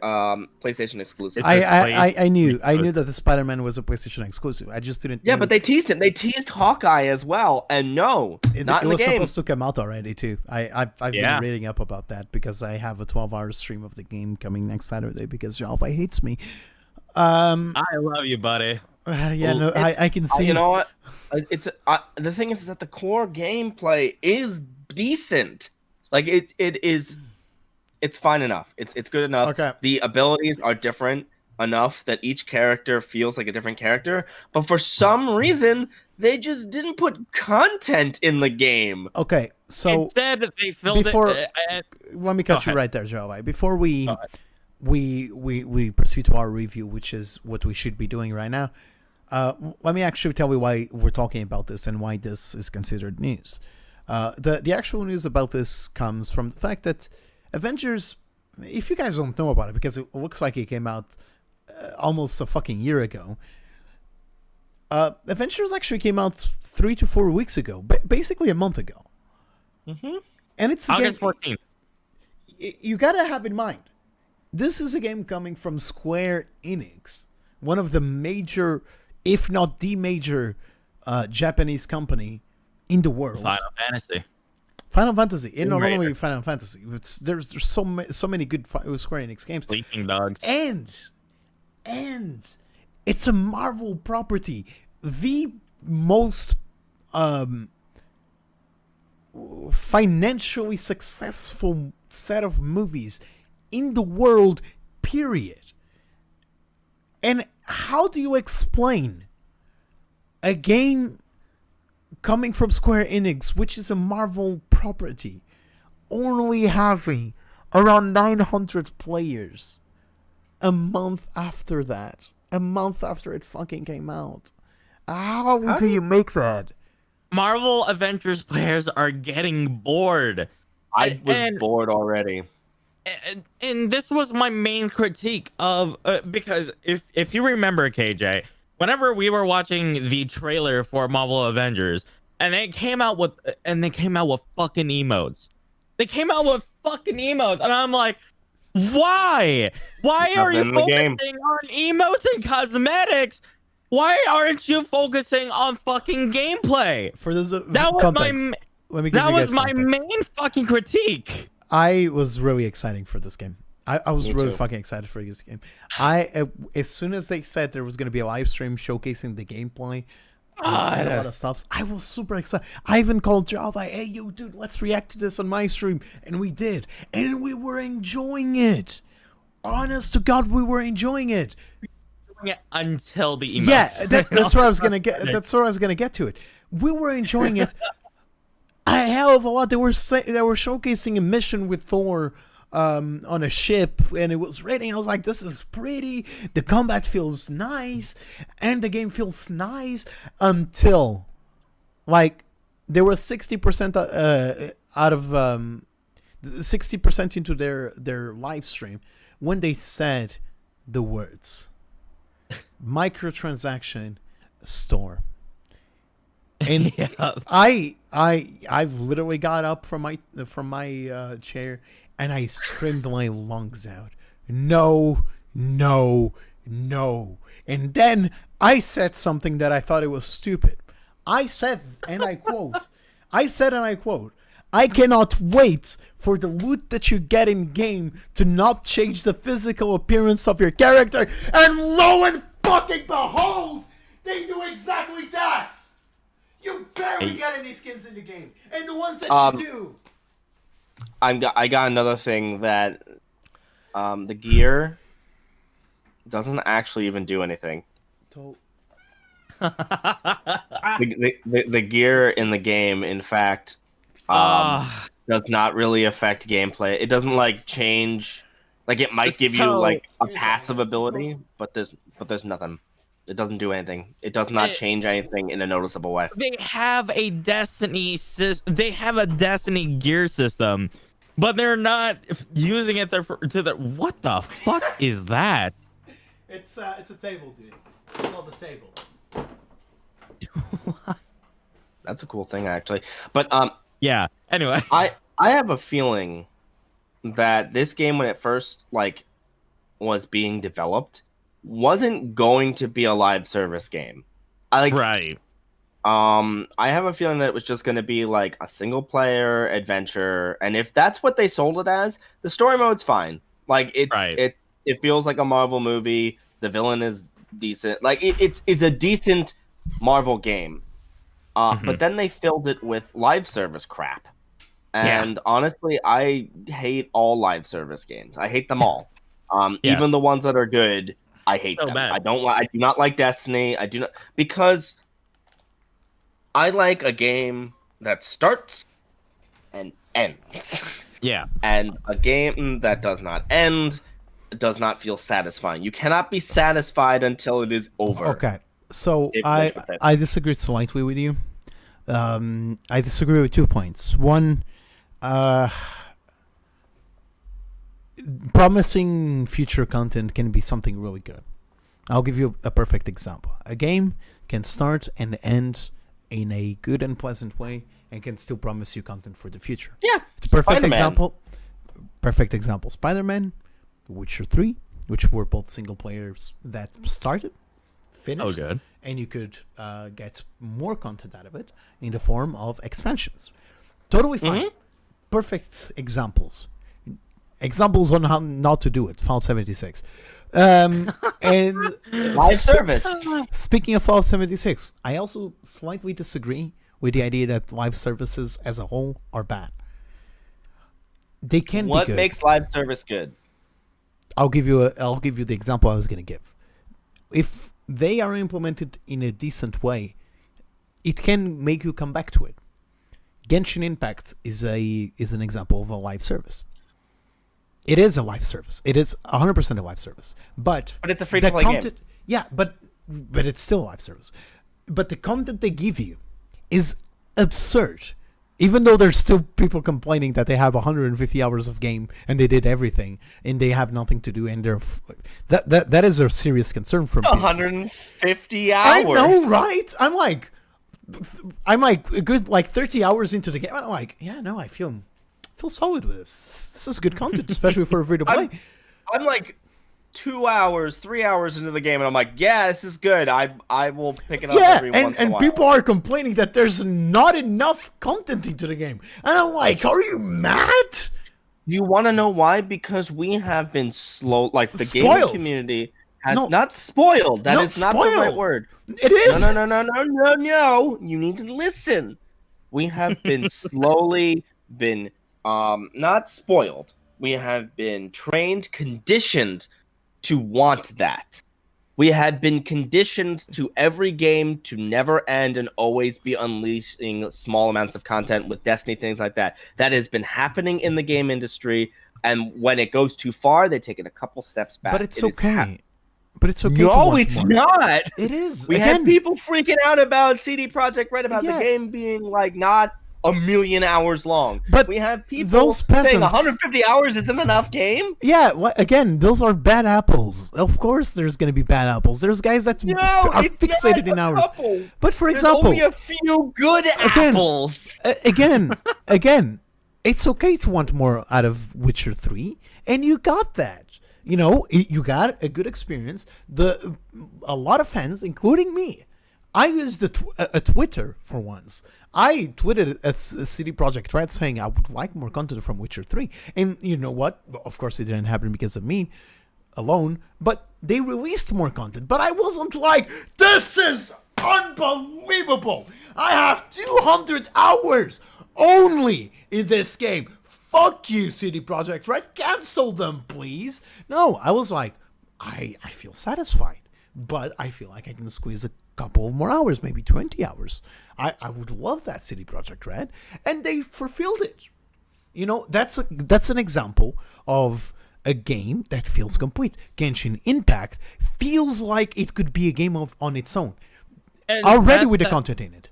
PlayStation exclusive. I knew that the Spider-Man was a PlayStation exclusive. I just didn't. Yeah, but they teased him. They teased Hawkeye as well, and no, not it in the was game. supposed to come out already too. I've been reading up about that because I have a 12-hour stream of the game coming next Saturday because Java hates me. I love you, buddy. No, I can see. You know what? It's the thing is that the core gameplay is decent. Like it is. It's fine enough. It's good enough. Okay. The abilities are different enough that each character feels like a different character, but for some reason they just didn't put content in the game. Okay, so Instead, they filled before it. let me cut you right there, Java. Before we proceed to our review, which is what we should be doing right now. Let me actually tell you why we're talking about this and why this is considered news. The actual news about this comes from the fact that Avengers, if you guys don't know about it, because it looks like it came out almost a fucking year ago, Avengers actually came out 3 to 4 weeks ago, basically a month ago. Mm-hmm. And it's August 14th. You gotta have in mind, this is a game coming from Square Enix, one of the major, if not the major, Japanese company in the world. Final Fantasy, and not only Final Fantasy. There's so many good Square Enix games. Sleeping Dogs. And it's a Marvel property, the most financially successful set of movies in the world, period. And how do you explain a game coming from Square Enix, which is a Marvel property, only having around 900 players a month after that? A month after it fucking came out. How do you make that? Marvel Avengers players are getting bored. I was bored already. And this was my main critique of because if you remember, KJ, whenever we were watching the trailer for Marvel Avengers and they came out with fucking emotes. They came out with fucking emotes and I'm like, why are you focusing on emotes and cosmetics? Why aren't you focusing on fucking gameplay? For those that was context, that was my main fucking critique. I was really excited for this game. I was really fucking excited for this game. As soon as they said there was going to be a live stream showcasing the gameplay, and a lot of stuff, I was super excited. I even called Java, hey, yo, dude, let's react to this on my stream. And we did. And we were enjoying it. Honest to God, we were enjoying it. Until the emotes. Yeah, that's where I was going to get. That's where I was going to get to it. We were enjoying it a hell of a lot. They were showcasing a mission with Thor on a ship, and it was raining. I was like, this is pretty. The combat feels nice, and the game feels nice until, like, there was 60% out of 60% into their live stream when they said the words microtransaction store. And I've literally got up from my chair and I screamed my lungs out. No. And then I said something that I thought it was stupid. I said, and I quote, I cannot wait for the loot that you get in game to not change the physical appearance of your character. And lo and fucking behold, they do exactly that. You barely get any skins in the game, and the ones that you do. I got another thing that the gear doesn't actually even do anything. The gear in the game, in fact, does not really affect gameplay. It doesn't like change. Like it might give you like a passive ability, but there's nothing. It doesn't do anything. It does not change anything in a noticeable way. They have a Destiny gear system, but they're not using it to the. What the fuck is that? It's a table, dude. It's called the table. That's a cool thing, actually. But yeah. Anyway, I have a feeling that this game, when it first like was being developed, wasn't going to be a live service game. Right. I have a feeling that it was just going to be like a single player adventure, and if that's what they sold it as, the story mode's fine. Like it feels like a Marvel movie. The villain is decent. Like it's a decent Marvel game. But then they filled it with live service crap. And honestly, I hate all live service games. I hate them all. Even the ones that are good, I hate them. Bad. I do not like Destiny. I do not, because I like a game that starts and ends. Yeah. And a game that does not end does not feel satisfying. You cannot be satisfied until it is over. Okay. So I disagree slightly with you. I disagree with 2 points. One, promising future content can be something really good. I'll give you a perfect example. A game can start and end in a good and pleasant way and can still promise you content for the future. Yeah. It's a perfect example. Spider-Man, The Witcher 3, which were both single players that started, finished, good. and you could get more content out of it in the form of expansions. Totally fine. Perfect examples on how not to do it. Fallout 76. And live service. Speaking of Fallout 76, I also slightly disagree with the idea that live services as a whole are bad. They can be good. What makes live service good? I'll give you the example I was going to give. If they are implemented in a decent way, it can make you come back to it. Genshin Impact is an example of a live service. It is a live service. It is 100% a live service. But it's a free-to-play game. Yeah, but it's still a live service. But the content they give you is absurd. Even though there's still people complaining that they have 150 hours of game and they did everything and they have nothing to do, and that is a serious concern for people. 150 hours. I know, right? I'm like a good 30 hours into the game. I'm like, yeah, no, I feel solid with this. This is good content, especially for a free to play. I'm like 2 hours, 3 hours into the game, and I'm like, yeah, this is good. I will pick it up every once in a while. And people are complaining that there's not enough content into the game. And I'm like, are you mad? You want to know why? Because we have been slow. Like, the gaming community has not spoiled. That is not the right word. It is. No. You need to listen. We have been slowly been not spoiled. We have been trained, conditioned to want that. We had been conditioned to every game to never end and always be unleashing small amounts of content with Destiny, things like that. That has been happening in the game industry, and when it goes too far, they take it a couple steps back. But it's okay. But it's okay. No, it's not. It is. We had people freaking out about CD Projekt Red about the game being not a million hours long. But we have people saying 150 hours isn't enough game. Yeah, again, those are bad apples. Of course there's going to be bad apples. There's guys that are fixated in hours. But for example, only a few good apples. Again, it's okay to want more out of Witcher 3, and you got that. You got a good experience. A lot of fans, including me, I used a Twitter for once. I tweeted at CD Projekt Red saying I would like more content from Witcher 3. And you know what? Of course, it didn't happen because of me alone, but they released more content. But I wasn't like, this is unbelievable. I have 200 hours only in this game. Fuck you, CD Projekt Red. Cancel them, please. No, I was like, I feel satisfied, but I feel like I can squeeze a couple of more hours, maybe 20 hours. I would love that, CD Projekt Red, and they fulfilled it. You know, that's an example of a game that feels complete. Genshin Impact feels like it could be a game on its own, And already with the content in it.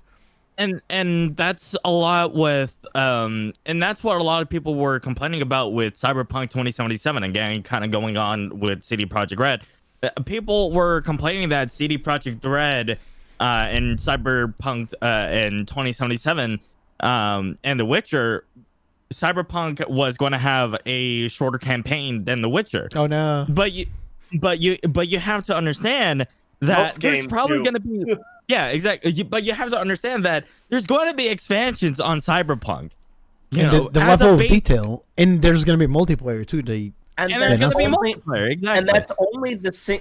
And that's a lot with and that's what a lot of people were complaining about with Cyberpunk 2077, again kind of going on with CD Projekt Red. People were complaining that CD Projekt Red and Cyberpunk in 2077 and The Witcher, Cyberpunk was going to have a shorter campaign than The Witcher. Oh no. But you have to understand that there's probably going to be yeah, exactly. But you have to understand that there's going to be expansions on Cyberpunk. And the level of detail, and there's going to be multiplayer too. And there's going to be multiplayer, exactly. And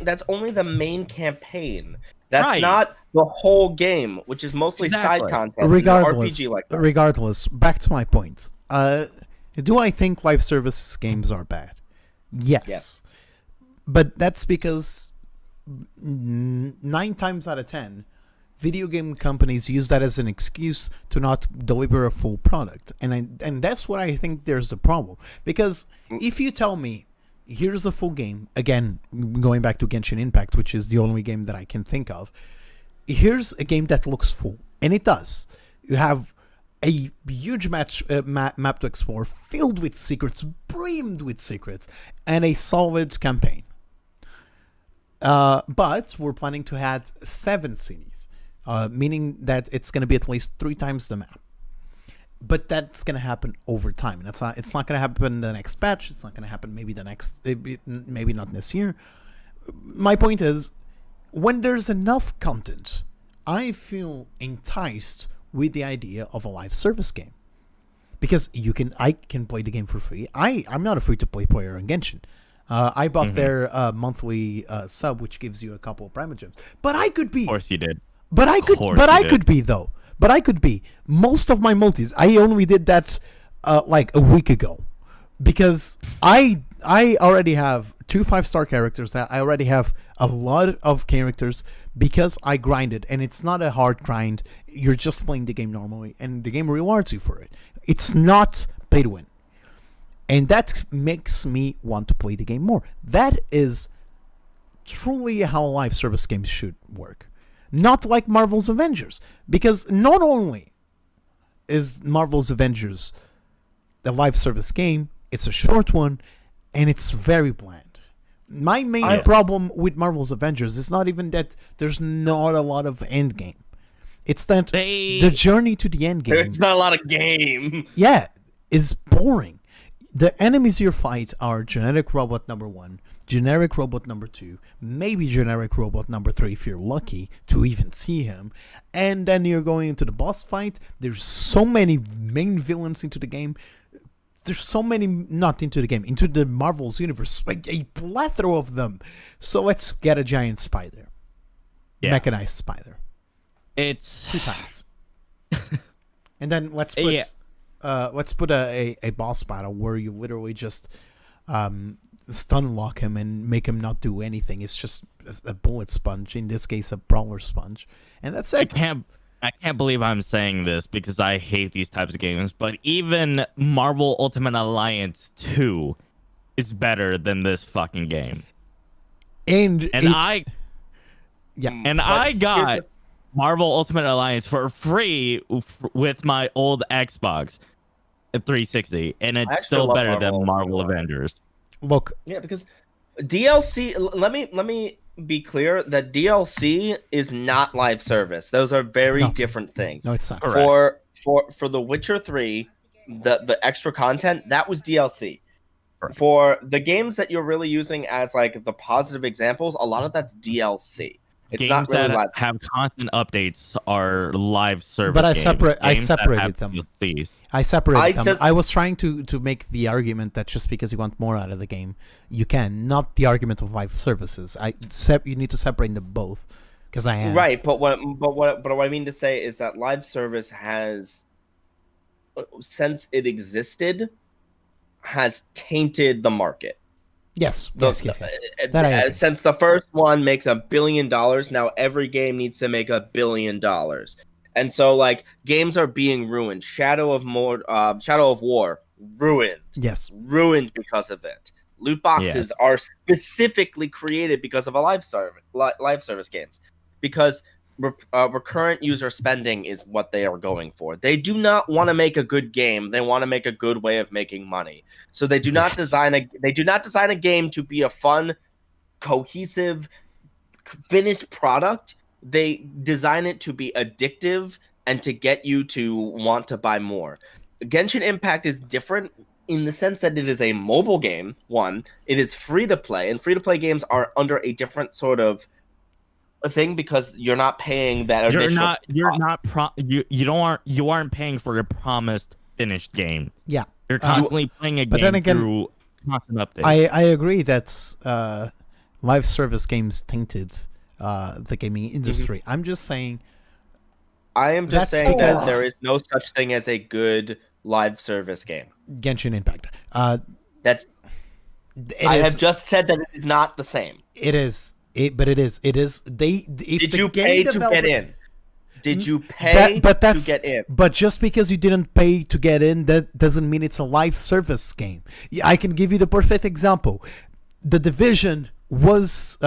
that's only the main campaign. That's Right. not the whole game, which is mostly side content. Regardless, RPG like that. regardless, back to my point. Do I think live service games are bad? Yes. But that's because 9 times out of 10, video game companies use that as an excuse to not deliver a full product. And that's what I think there's the problem. Because if you tell me, here's a full game, again, going back to Genshin Impact, which is the only game that I can think of, here's a game that looks full. And it does. You have a huge map to explore, filled with secrets, brimmed with secrets, and a solid campaign. But we're planning to add 7 cities, meaning that it's going to be at least 3 times the map. But that's going to happen over time. And it's not going to happen the next patch. It's not going to happen maybe maybe not this year. My point is, when there's enough content, I feel enticed with the idea of a live service game. Because I can play the game for free. I'm not a free-to-play player on Genshin. I bought their monthly sub, which gives you a couple of Primogems. But I could be. Of course you did. But I could be though. But I could be. Most of my multis, I only did that like a week ago, because I already have 2 5-star characters. That I already have a lot of characters because I grinded, and it's not a hard grind. You're just playing the game normally, and the game rewards you for it. It's not pay to win. And that makes me want to play the game more. That is truly how live service games should work. Not like Marvel's Avengers. Because not only is Marvel's Avengers a live service game, it's a short one, and it's very bland. My main problem with Marvel's Avengers is not even that there's not a lot of end game. It's that the journey to the end game... There's not a lot of game. Yeah, is boring. The enemies you fight are generic robot number 1, generic robot number 2, maybe generic robot number 3 if you're lucky to even see him. And then you're going into the boss fight. There's so many main villains into the game. There's so many, not into the game, into the Marvel's universe, like a plethora of them. So let's get a giant spider. Yeah. Mechanized spider. It's 2 times. And then let's put a boss battle where you literally just stun lock him and make him not do anything. It's just a bullet sponge, in this case a brawler sponge, and that's it. I can't believe I'm saying this because I hate these types of games, but even Marvel Ultimate Alliance 2 is better than this fucking game. I got Marvel Ultimate Alliance for free with my old Xbox 360, and it's still better than Marvel Avengers. Look, yeah, because DLC. Let me be clear that DLC is not live service. Those are very different things. No, it's not. For The Witcher 3, the extra content, that was DLC. Correct. For the games that you're really using as like the positive examples, a lot of that's DLC. It's games not really that live. have constant updates are live service But I games. separated Games that them. have DLCs. I separated them. just- I was trying to make the argument that just because you want more out of the game, you can. Not the argument of live services. You need to separate them both, because I am Right, but what I mean to say is that live service has, since it existed, has tainted the market. Yes. Yes. That I agree. Since the first one makes $1 billion, now every game needs to make $1 billion. And so, like, games are being ruined. Shadow of War ruined. Yes. Ruined because of it. Loot boxes are specifically created because of a live service games, because recurrent user spending is what they are going for. They do not want to make a good game. They want to make a good way of making money. So they do not design a game to be a fun, cohesive, finished product. They design it to be addictive and to get you to want to buy more. Genshin Impact is different in the sense that it is a mobile game. One, it is free to play, and free to play games are under a different sort of a thing because you're not paying that initial. You aren't paying for a promised finished game. Yeah. You're constantly playing a but game then again, through constant updates. I agree that live service games tainted the gaming industry. I'm just saying. I am just That's saying because- that there is no such thing as a good live service game. Genshin Impact. That's. It I is- have just said that it is not the same. It is. But it is. It is. Did you pay to get in? Did you pay to get in? But just because you didn't pay to get in, that doesn't mean it's a live service game. I can give you the perfect example. The Division was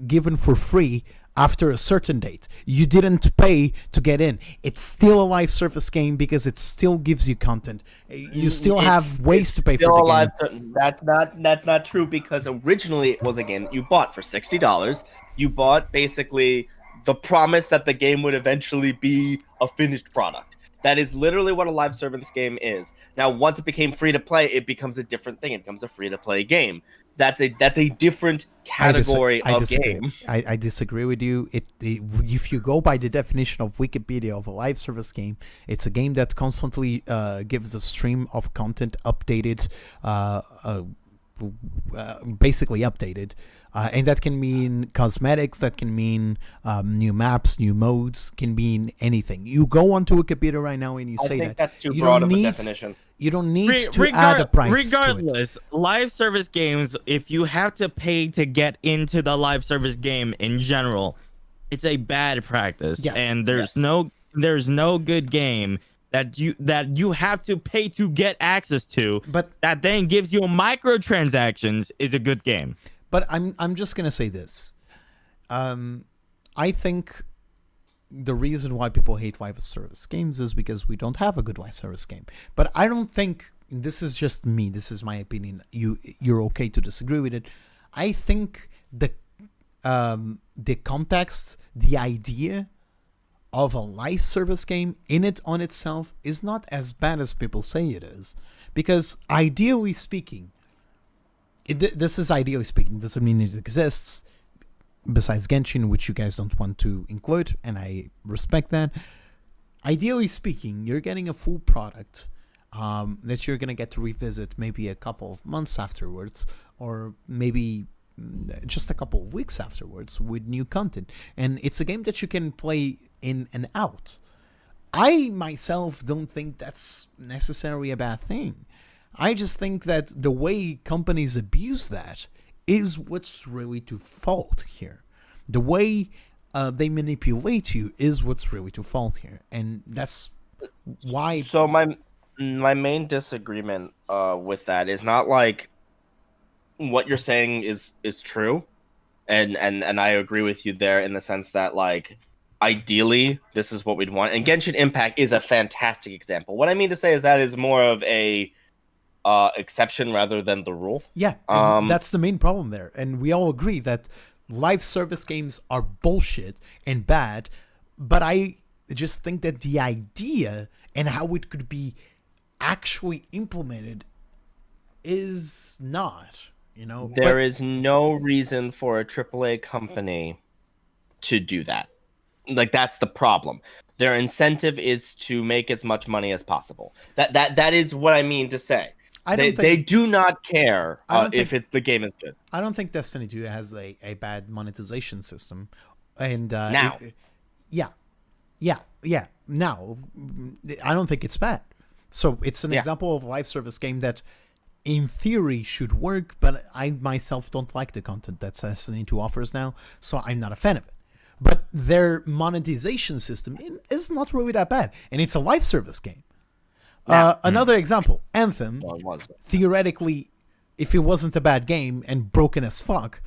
given for free after a certain date. You didn't pay to get in. It's still a live service game because it still gives you content. You still have ways to pay for the game. That's not true, because originally it was a game that you bought for $60. You bought basically the promise that the game would eventually be a finished product. That is literally what a live service game is. Now, once it became free to play, it becomes a different thing. It becomes a free to play game. That's a different category of game. I disagree with you. If you go by the definition of Wikipedia of a live service game, it's a game that constantly gives a stream of content updated, basically updated. And that can mean cosmetics, that can mean new maps, new modes, can mean anything. You go onto Wikipedia right now and you say that. That's too You broad don't of a need- definition. You don't need to add a price to it. Regardless, live service games, if you have to pay to get into the live service game in general, it's a bad practice. Yes. And there's no good game that you have to pay to get access to, But that then gives you microtransactions is a good game. But I'm just gonna say this. I think the reason why people hate live service games is because we don't have a good live service game. But I don't think, this is just me, this is my opinion. You're okay to disagree with it. I think the context, the idea of a live service game in it on itself is not as bad as people say it is. Because ideally speaking, this is ideally speaking, doesn't mean it exists. Besides Genshin, which you guys don't want to include, and I respect that. Ideally speaking, you're getting a full product that you're going to get to revisit maybe a couple of months afterwards, or maybe just a couple of weeks afterwards with new content. And it's a game that you can play in and out. I myself don't think that's necessarily a bad thing. I just think that the way companies abuse that is what's really to fault here. The way they manipulate you is what's really to fault here, and that's why. So my main disagreement with that is not like what you're saying is true, and I agree with you there in the sense that, like, ideally this is what we'd want, and Genshin Impact is a fantastic example. What I mean to say is that is more of a exception rather than the rule. Yeah, and that's the main problem there, and we all agree that live service games are bullshit and bad, but I just think that the idea and how it could be actually implemented is not, There is no reason for a AAA company to do that. Like, that's the problem. Their incentive is to make as much money as possible. That is what I mean to say. They do not care if the game is good. I don't think Destiny 2 has a bad monetization system. And now. Yeah. Now, I don't think it's bad. So it's an example of a live service game that, in theory, should work, but I myself don't like the content that Destiny 2 offers now, so I'm not a fan of it. But their monetization system is not really that bad, and it's a live service game. Another example, Anthem, theoretically, if it wasn't a bad game and broken as fuck,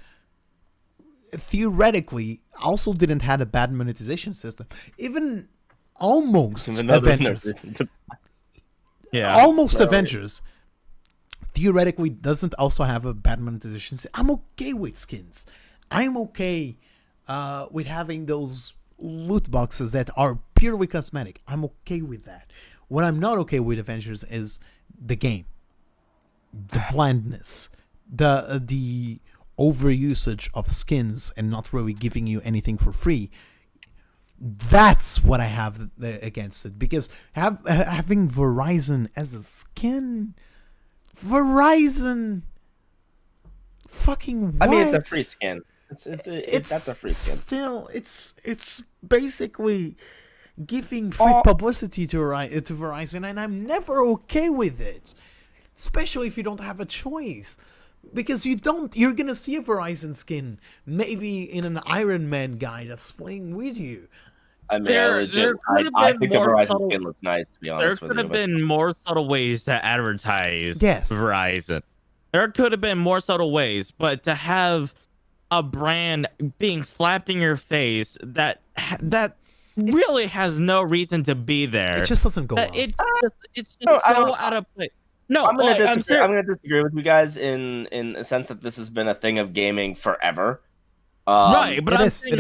theoretically also didn't have a bad monetization system. Even Avengers. Avengers theoretically doesn't also have a bad monetization system. I'm okay with skins. I'm okay with having those loot boxes that are purely cosmetic. I'm okay with that. What I'm not okay with Avengers is the game, the blandness, the overusage of skins and not really giving you anything for free. That's what I have against it, because having Verizon as a skin, fucking what? I mean, it's a free skin. That's a free skin. Still, it's basically giving free publicity to Verizon, and I'm never okay with it, especially if you don't have a choice. Because you're gonna see a Verizon skin, maybe in an Iron Man guy that's playing with you. I mean, I think the Verizon skin looks nice, to be honest with you. There could have been more subtle ways to advertise Verizon. There could have been more subtle ways, but to have a brand being slapped in your face that really has no reason to be there. It just doesn't go well. It's just so out of place. No, I'm gonna disagree with you guys in a sense that this has been a thing of gaming forever. Right, but I'm saying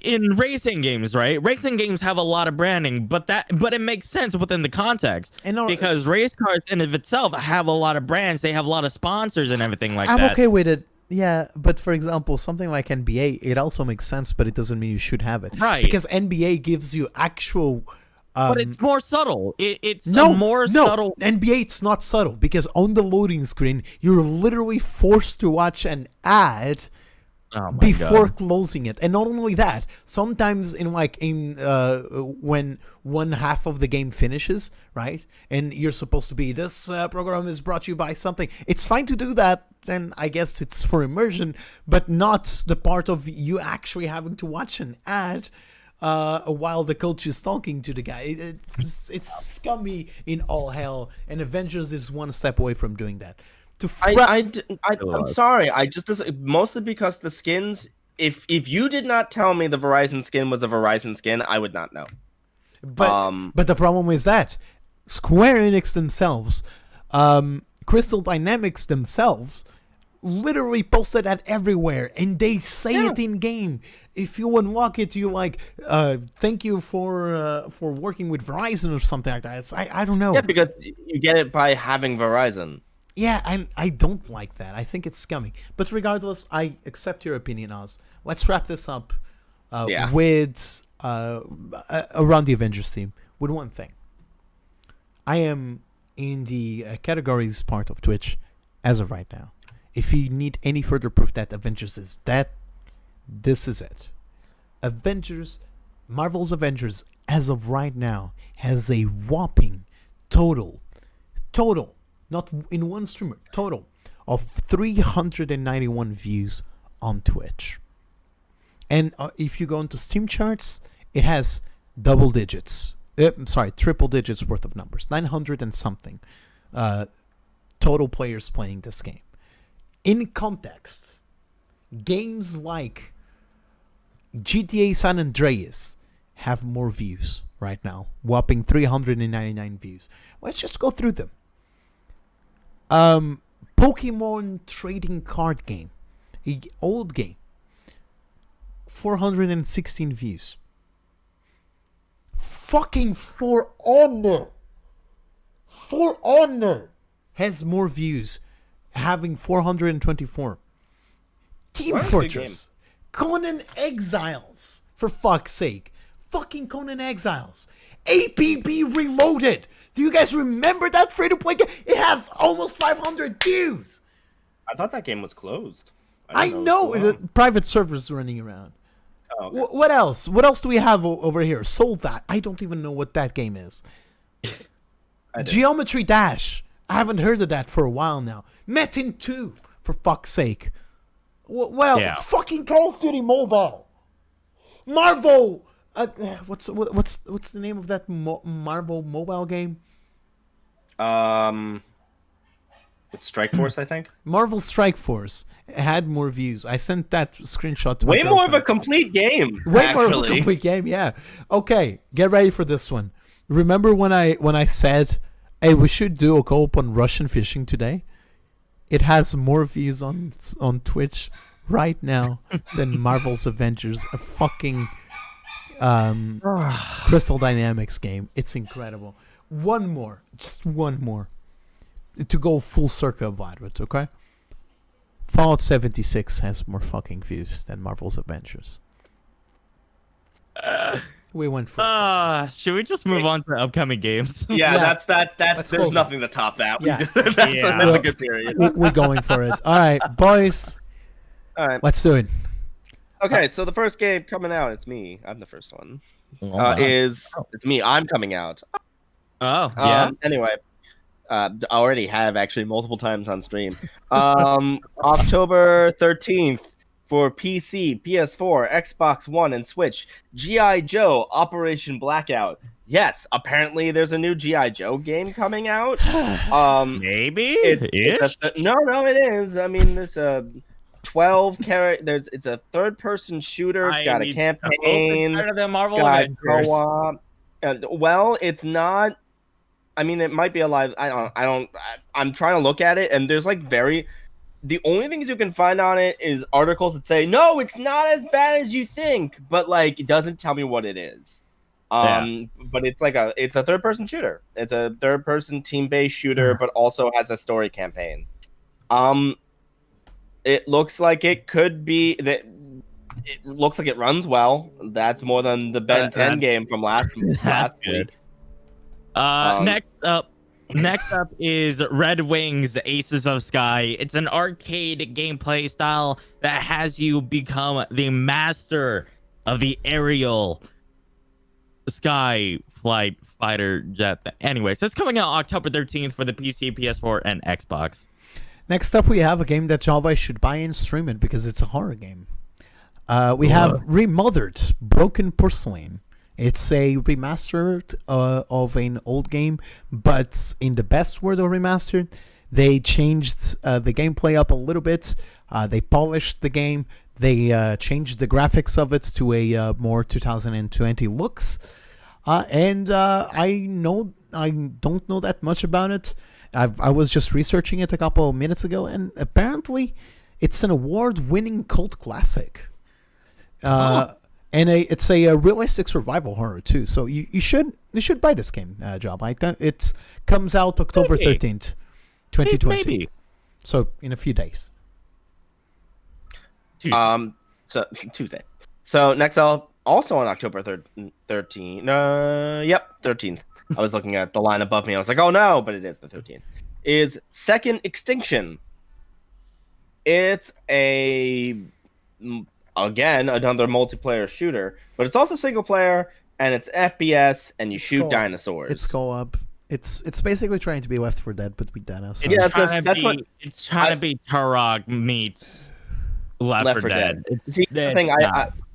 in racing games, right? Racing games have a lot of branding, but it makes sense within the context, because race cars in of itself have a lot of brands. They have a lot of sponsors and everything like that. I'm okay with it. Yeah, but for example, something like NBA, it also makes sense, but it doesn't mean you should have it. Right. Because NBA gives you actual... but it's more subtle. It's more subtle. NBA, it's not subtle, because on the loading screen, you're literally forced to watch an ad before closing it. And not only that, sometimes when one half of the game finishes, right, and you're supposed to be, this program is brought to you by something, it's fine to do that, then I guess it's for immersion, but not the part of you actually having to watch an ad while the coach is talking to the guy. It's scummy in all hell, and Avengers is one step away from doing that. I'm sorry. I just mostly because the skins. If you did not tell me the Verizon skin was a Verizon skin, I would not know. But the problem is that Square Enix themselves, Crystal Dynamics themselves, literally posted that everywhere, and they say it in game. If you unlock it, you thank you for working with Verizon or something like that. I don't know. Yeah, because you get it by having Verizon. Yeah, I don't like that. I think it's scummy. But regardless, I accept your opinion, Oz. Let's wrap this up with around the Avengers theme with one thing. I am in the categories part of Twitch as of right now. If you need any further proof that Avengers is dead, this is it. Marvel's Avengers, as of right now, has a whopping total, not in one streamer, total of 391 views on Twitch. And if you go into Steam charts, it has triple digits worth of numbers, 900 and something total players playing this game. In context, games like GTA San Andreas have more views right now, whopping 399 views. Let's just go through them. Pokemon trading card game, an old game, 416 views. Fucking For Honor has more views, having 424. Team Conan Exiles, for fuck's sake. Fucking Conan Exiles. APB Reloaded. Do you guys remember that free-to-play game? It has almost 500 views. I thought that game was closed. I didn't know it was the private servers running around. Oh, okay. What else? What else do we have over here? Sold that. I don't even know what that game is. Geometry Dash. I haven't heard of that for a while now. Metin 2, for fuck's sake. What else? Yeah. Fucking Call of Duty Mobile. Marvel. What's the name of that Marvel mobile game? It's Strike Force, I think. Marvel Strike Force. It had more views. I sent that screenshot to my Way more of a girlfriend. complete game. Way more of a actually. complete game, yeah. Okay, get ready for this one. Remember when I said, hey, we should do a co-op on Russian fishing today? It has more views on Twitch right now than Marvel's Avengers, a fucking Crystal Dynamics game. It's incredible. One more, just one more, to go full circle about it, okay? Fallout 76 has more fucking views than Marvel's Avengers. We went for Should we just move on to upcoming games? Yeah, Yeah. that's Let's there's close nothing to top that. Yeah. That's a good period. We're going for it. All right, boys, All right. let's do it. Okay, so the first game coming out, it's me. I'm the first one. Oh, It's me. I'm coming out. yeah. Anyway, I already have actually multiple times on stream. October 13th for PC, PS4, Xbox One, and Switch. G.I. Joe Operation Blackout. Yes, apparently there's a new G.I. Joe game coming out. Maybe. No, it is. I mean, there's a 12 character. It's a third-person shooter. It's got a campaign. Better than Marvel Got Avengers. co-op. Well, it's not. I mean, it might be a live. I'm trying to look at it, and there's like the only things you can find on it is articles that say no, it's not as bad as you think, but like it doesn't tell me what it is. But it's a third-person shooter. It's a third-person team-based shooter, but also has a story campaign. It looks like it could be that. It looks like it runs well. That's more than the Ben 10 game from last week. Next up is Red Wings Aces of Sky. It's an arcade gameplay style that has you become the master of the aerial sky flight fighter jet. Anyways, it's coming out October 13th for the PC, PS4, and Xbox. Next up, we have a game that Java should buy and stream it because it's a horror game. We have Remothered Broken Porcelain. It's a remastered of an old game, but in the best word of remastered, they changed the gameplay up a little bit. They polished the game. They changed the graphics of it to a more 2020 looks. And I don't know that much about it. I was just researching it a couple of minutes ago, and apparently it's an award-winning cult classic. And it's a realistic survival horror too. So you should buy this game, Java. It comes out October 13th, 2020. Maybe. So in a few days. Tuesday. So Tuesday. So next up, also on October 13th. Yep, 13th. I was looking at the line above me. I was like, oh no, but it is the 13th. Is Second Extinction. It's again another multiplayer shooter, but it's also single player and it's FPS and you shoot dinosaurs. It's co-op. It's basically trying to be Left 4 Dead, but with dinosaurs. Yeah, It's trying to be Turok meets Left 4 Dead. See, the thing,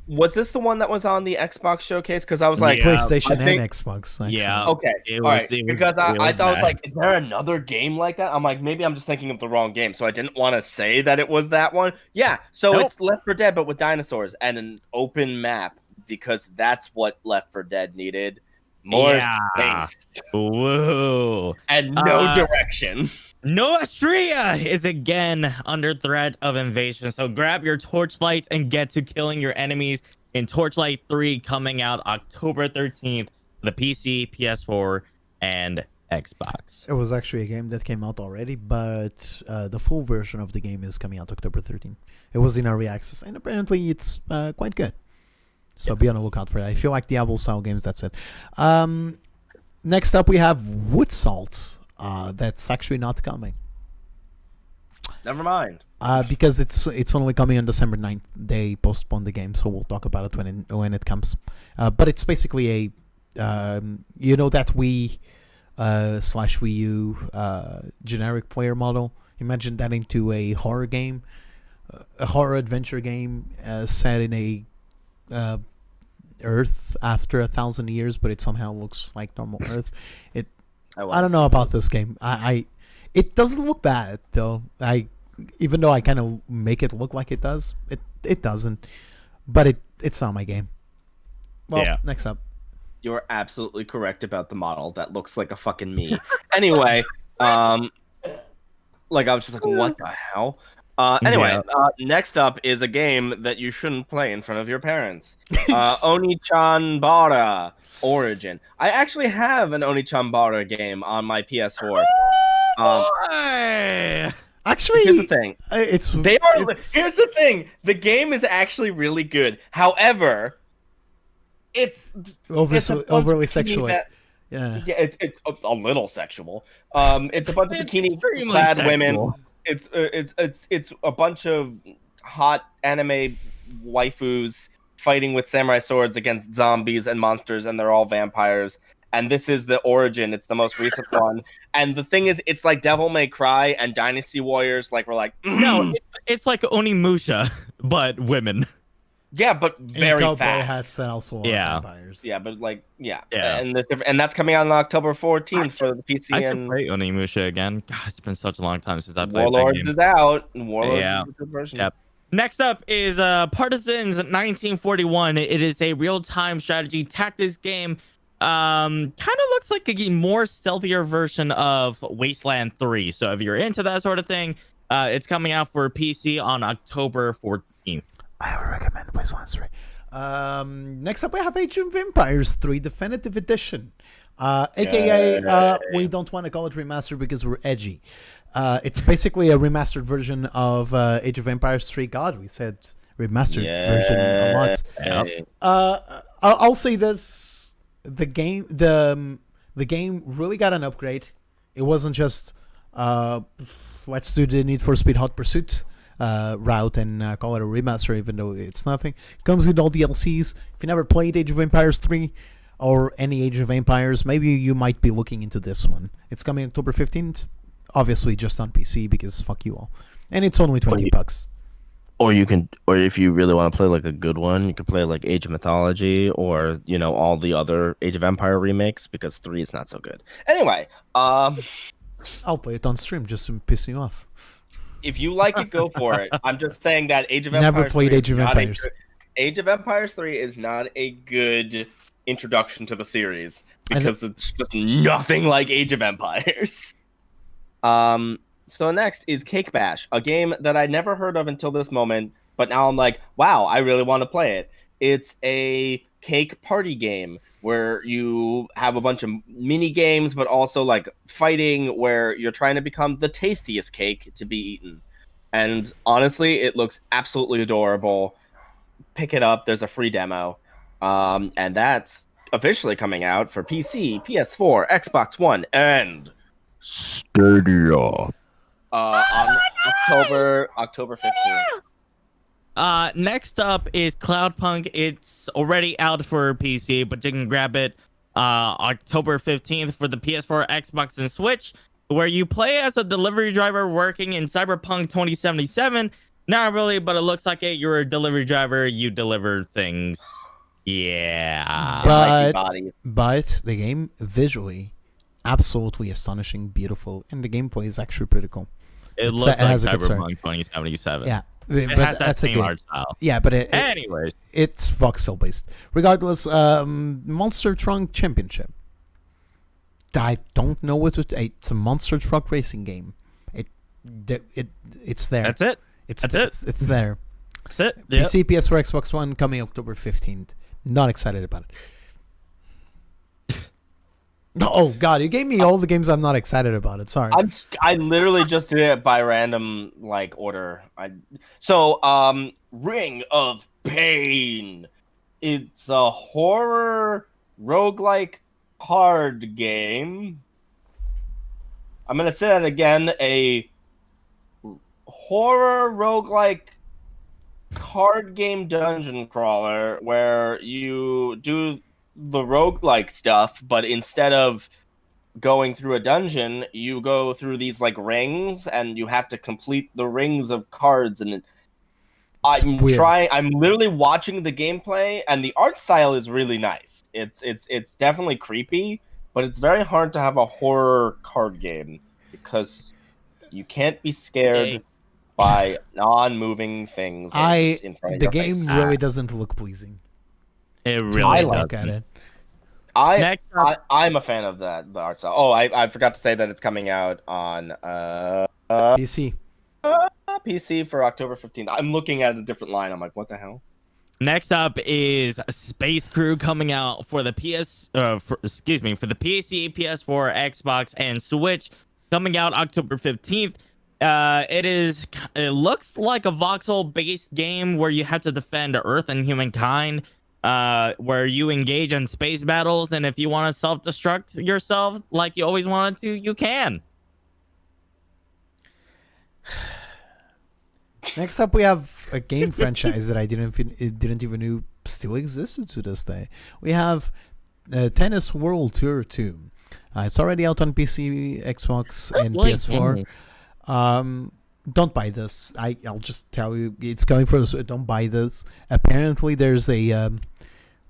was this the one that was on the Xbox showcase? Because I was like, PlayStation and Xbox. Actually. Yeah. Okay. It all was, right. it was, Because I thought I was bad. like, is there another game like that? I'm like, maybe I'm just thinking of the wrong game. So I didn't want to say that it was that one. Yeah. So Nope. it's Left 4 Dead, but with dinosaurs and an open map because that's what Left 4 Dead needed. More space Whoa. and no direction. Nostria is again under threat of invasion, so grab your torchlights and get to killing your enemies in Torchlight 3 coming out October 13th, the PC, PS4, and Xbox. It was actually a game that came out already, but the full version of the game is coming out October 13th. It was in early access, and apparently it's quite good. So be on the lookout for that. I feel like Diablo-style games, that's it. Next up, we have Wood Salt. That's actually not coming. Never mind. Because it's only coming on December 9th. They postponed the game, so we'll talk about it when it comes. But it's basically a that Wii /Wii U generic player model. Imagine that into a horror game, a horror adventure game set in a Earth after 1,000 years, but it somehow looks like normal Earth. I don't know about this game. It doesn't look bad though. Even though I kind of make it look like it does, it doesn't. But it's not my game. Well, Yeah. Next up. You're absolutely correct about the model. That looks like a fucking me. Anyway, I was just like, what the hell? Next up is a game that you shouldn't play in front of your parents. Oni-chan Bara Origin. I actually have an Oni-chan Bara game on my PS4. Actually, here's the thing. Here's the thing. The game is actually really good. However, it's overly sexual. Yeah, it's a little sexual. It's a bunch of bikini-clad women. It's a bunch of hot anime waifus fighting with samurai swords against zombies and monsters, and they're all vampires. And this is the Origin. It's the most recent one. And the thing is, it's like Devil May Cry and Dynasty Warriors. Like, we're like, No, it's like Onimusha, but women. Yeah, but very cowboy fast. hats and also vampires. Yeah, but Yeah. and that's coming out on October 14th for the PC. I and could play Onimusha again. God, it's been such a long time since I played Warlords that game. is out. Warlords Yeah. is a good version. Yep. Next up is Partisans 1941. It is a real-time strategy tactics game. Kind of looks like a more stealthier version of Wasteland 3. So if you're into that sort of thing, it's coming out for PC on October 14th. I would recommend Wasteland 3. Next up, we have Age of Empires 3 Definitive Edition. AKA, we don't want to call it remastered because we're edgy. It's basically a remastered version of Age of Empires 3. God, we said remastered version a lot. Yep. I'll say this. The game really got an upgrade. It wasn't just let's do the Need for Speed Hot Pursuit route and call it a remaster, even though it's nothing. It comes with all DLCs. If you never played Age of Empires 3 or any Age of Empires, maybe you might be looking into this one. It's coming October 15th, obviously just on PC because fuck you all. And it's only $20. Or if you really want to play like a good one, you could play like Age of Mythology or all the other Age of Empire remakes because 3 is not so good. Anyway, I'll play it on stream just to piss you off. if you like it, go for it. I'm just saying that Age of Never Empires played 3 Age of Empires. Age of Empires 3 is not a good introduction to the series because it's just nothing like Age of Empires. So next is Cake Bash, a game that I never heard of until this moment, but now I'm like, wow, I really want to play it. It's a cake party game where you have a bunch of mini games, but also like fighting where you're trying to become the tastiest cake to be eaten. And honestly, it looks absolutely adorable. Pick it up. There's a free demo. And that's officially coming out for PC, PS4, Xbox One, and Stadia. on October 15th. Next up is Cloudpunk. It's already out for PC, but you can grab it October 15th for the PS4, Xbox, and Switch, where you play as a delivery driver working in Cyberpunk 2077. Not really, but it looks like it. You're a delivery driver. You deliver things. Yeah. But the game visually, absolutely astonishing, beautiful, and the gameplay is actually pretty cool. It looks like Cyberpunk 2077. Yeah. It but has that that's same art style. Yeah, but anyways, it's voxel based. Regardless, Monster Truck Championship. I don't know what it's a monster truck racing game. It's there. That's it. It's there. That's it. Yep. PC, PS4, Xbox One coming October 15th. Not excited about it. Oh God, you gave me all the games I'm not excited about. It. Sorry. I literally just did it by random order. Ring of Pain. It's a horror roguelike card game. I'm gonna say that again. A horror roguelike card game dungeon crawler where you do the roguelike stuff, but instead of going through a dungeon, you go through these like rings and you have to complete the rings of cards. And I'm literally watching the gameplay, and the art style is really nice. It's definitely creepy, but it's very hard to have a horror card game because you can't be scared by non-moving things in front of the your game face. really doesn't look pleasing. It really Look at it. I'm a fan of the art style. Oh, I forgot to say that it's coming out on PC. PC for October 15th. I'm looking at a different line. I'm like, what the hell? Next up is Space Crew coming out for the for the PC, PS4, Xbox, and Switch, coming out October 15th. It looks like a voxel based game where you have to defend Earth and humankind, where you engage in space battles, and if you want to self-destruct yourself like you always wanted to, you can. Next up, we have a game franchise that I didn't even know still existed to this day. We have Tennis World Tour 2. It's already out on PC, Xbox, and PS4. Don't buy this. I'll just tell you, it's coming for this. Don't buy this. Apparently, there's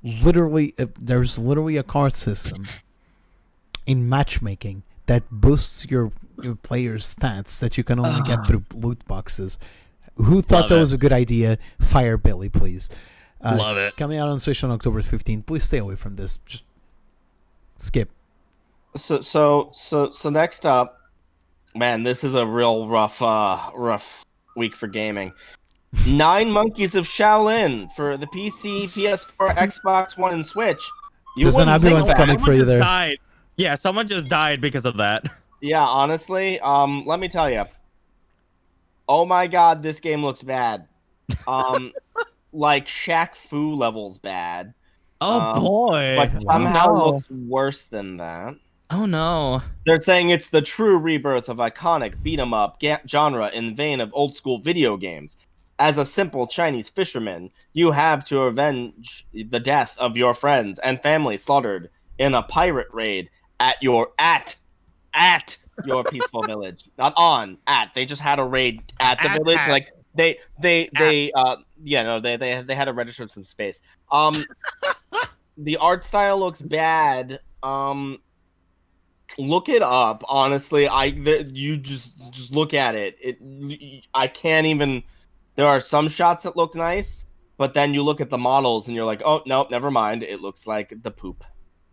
literally a card system in matchmaking that boosts your players' stats that you can only get through loot boxes. Who thought that was a good idea? Fire Billy, please. Love it. Coming out on Switch on October 15th. Please stay away from this. Just skip. So next up, man, this is a real rough week for gaming. 9 Monkeys of Shaolin for the PC, PS4, Xbox One, and Switch. There's an ambulance coming for you there. Died. Yeah, someone just died because of that. Yeah, honestly, let me tell you. Oh my god, this game looks bad. Like Shaq Fu levels bad. Oh boy. But somehow looks worse than that. Oh no. They're saying it's the true rebirth of iconic beat-em-up genre in vein of old-school video games. As a simple Chinese fisherman, you have to avenge the death of your friends and family slaughtered in a pirate raid at your peaceful village. Not on, at. They just had a raid at the village. Like they had to register some space. The art style looks bad. Look it up. Honestly, you just look at it. I can't even. There are some shots that look nice, but then you look at the models and you're like, oh no, never mind. It looks like the poop.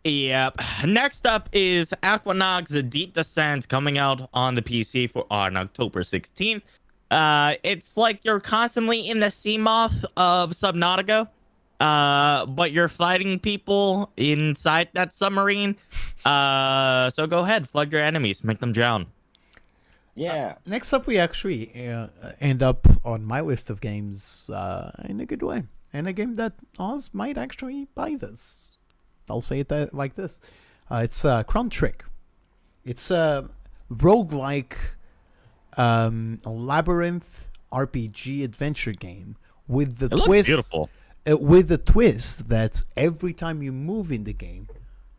Yep. Next up is Aquanaut's Deep Descent, coming out on the PC on October 16th. It's like you're constantly in the sea moth of Subnautica, but you're fighting people inside that submarine. So go ahead, flood your enemies, make them drown. Yeah. Next up, we actually end up on my list of games in a good way, and a game that Oz might actually buy this. I'll say it like this. It's Crown Trick. It's a roguelike labyrinth RPG adventure game with the twist. Beautiful. With the twist that every time you move in the game,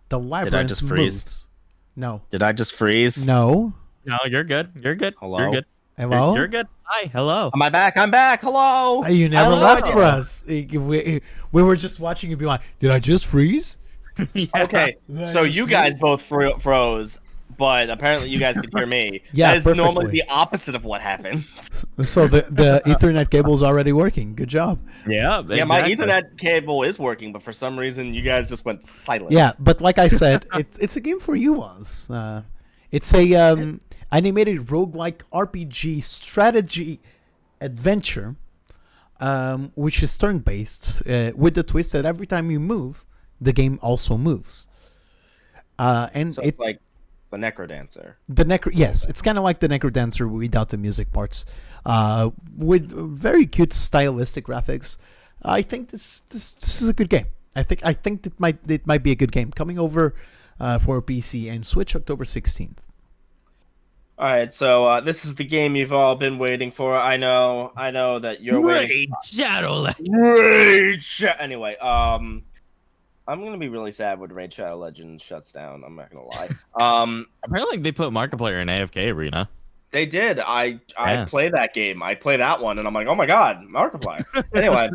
the labyrinth just moves. freeze? No. Did I just freeze? No. No, you're good. You're good. Hello? You're good. Hello? You're good. Hi. Hello. Am I back? I'm back. Hello. You never Hello? left for us. We were just watching you be like, did I just freeze? Yeah. Okay, so you guys both froze, but apparently you guys could hear me. Yeah, that is perfectly. normally the opposite of what happens. So the Ethernet cable is already working. Good job. Yeah. Yeah, my exactly. Ethernet cable is working, but for some reason you guys just went silent. Yeah, but like I said, it's a game for you, Oz. It's a animated roguelike RPG strategy adventure, which is turn-based, with the twist that every time you move, the game also moves. And So it it's like the Necrodancer. yes, it's kind of like the Necrodancer without the music parts, with very cute stylistic graphics. I think this is a good game. I think it might be a good game coming over for PC and Switch October 16th. All right, so this is the game you've all been waiting for. I know that you're waiting. Raid Shadow. Anyway, I'm gonna be really sad when Raid Shadow Legends shuts down. I'm not gonna lie. Apparently, they put Markiplier in AFK Arena. They did. I play that game. I play that one, and I'm like, oh my god, Markiplier. Anyway,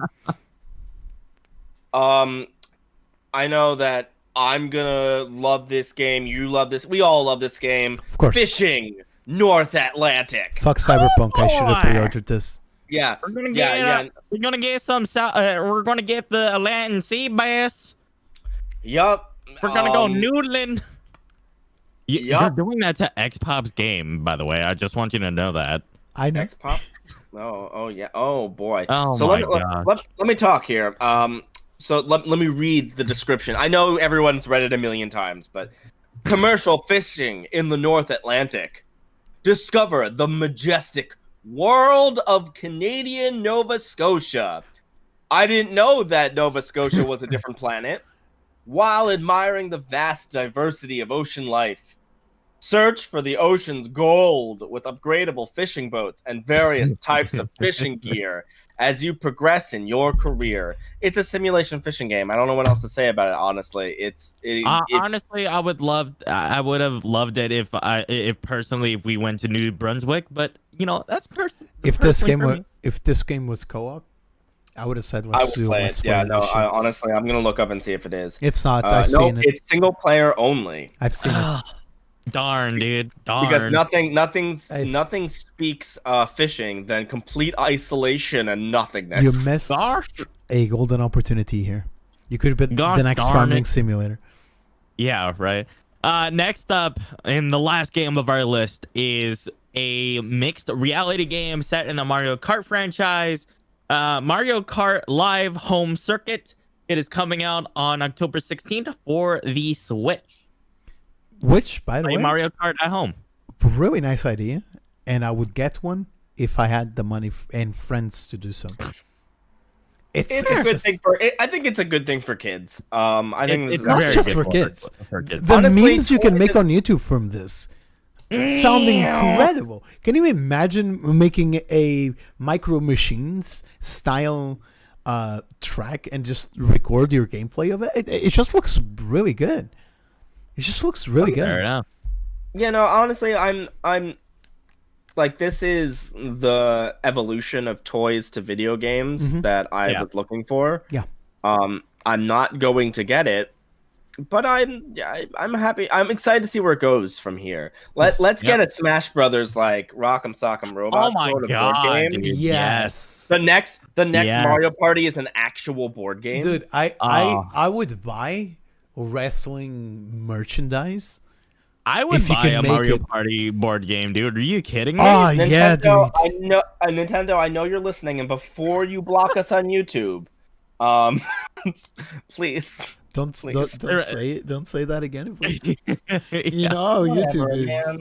I know that I'm gonna love this game. You love this. We all love this game. Of course. Fishing North Atlantic. Fuck Cyberpunk. I should have boy. pre-ordered this. Yeah, We're gonna yeah. get we're gonna get some we're gonna get the Atlantic sea bass. Yup. We're gonna go noodling. You're Yup. doing that to Xpop's game, by the way. I just want you to know that. I know. X-Pop. Oh yeah. Oh boy. Oh So my let me talk here. So let me read the description. I know everyone's read it a million times, but commercial fishing in the North Atlantic. Discover the majestic world of Canadian Nova Scotia. I didn't know that Nova Scotia was a different planet. While admiring the vast diversity of ocean life, search for the ocean's gold with upgradable fishing boats and various types of fishing gear as you progress in your career. It's a simulation fishing game. I don't know what else to say about it, honestly. Honestly, I would have loved it if personally if we went to New Brunswick, but you know, that's If this game personally was co-op, I would have said I let's would do play let's it. play Yeah, this no, shit. honestly, I'm going to look up and see if it is. It's not. I've No, seen it. it's single player only. I've seen it. Darn, dude. Darn. Because nothing speaks fishing than complete isolation and nothingness. You missed Gosh. a golden opportunity here. You could have been Gosh the next darn farming it. simulator. Yeah, right. Next up, in the last game of our list, is a mixed reality game set in the Mario Kart franchise. Mario Kart Live Home Circuit. It is coming out on October 16th for the Switch. Which, by the Play way, Mario Kart at home. really nice idea, and I would get one if I had the money and friends to do so. It's a good thing for. I think it's a good thing for kids. I think It's this is not very just good for kids. for kids. The Honestly, memes you can Twich make is- on YouTube from this sound incredible. Can you imagine making a Micro Machines style track and just record your gameplay of it? It just looks really good. It just looks really Fair good. enough. Yeah, no, honestly, I'm like, this is the evolution of toys to video games that I was looking for. Yeah. I'm not going to get it, but I'm happy. I'm excited to see where it goes from here. Let's get a Smash Brothers like Rock'em Sock'em Robot Oh my sort of God, board game. dude. Yes. The next Yeah. Mario Party is an actual board game. Dude, I would buy wrestling merchandise. I would If you buy can a make Mario it- Party board game, dude. Are you kidding me? Oh yeah, dude. Nintendo, I know you're listening, and before you block us on YouTube, please. Don't Please. don't say that again, please. You Yeah, know how YouTube Whatever, is. man.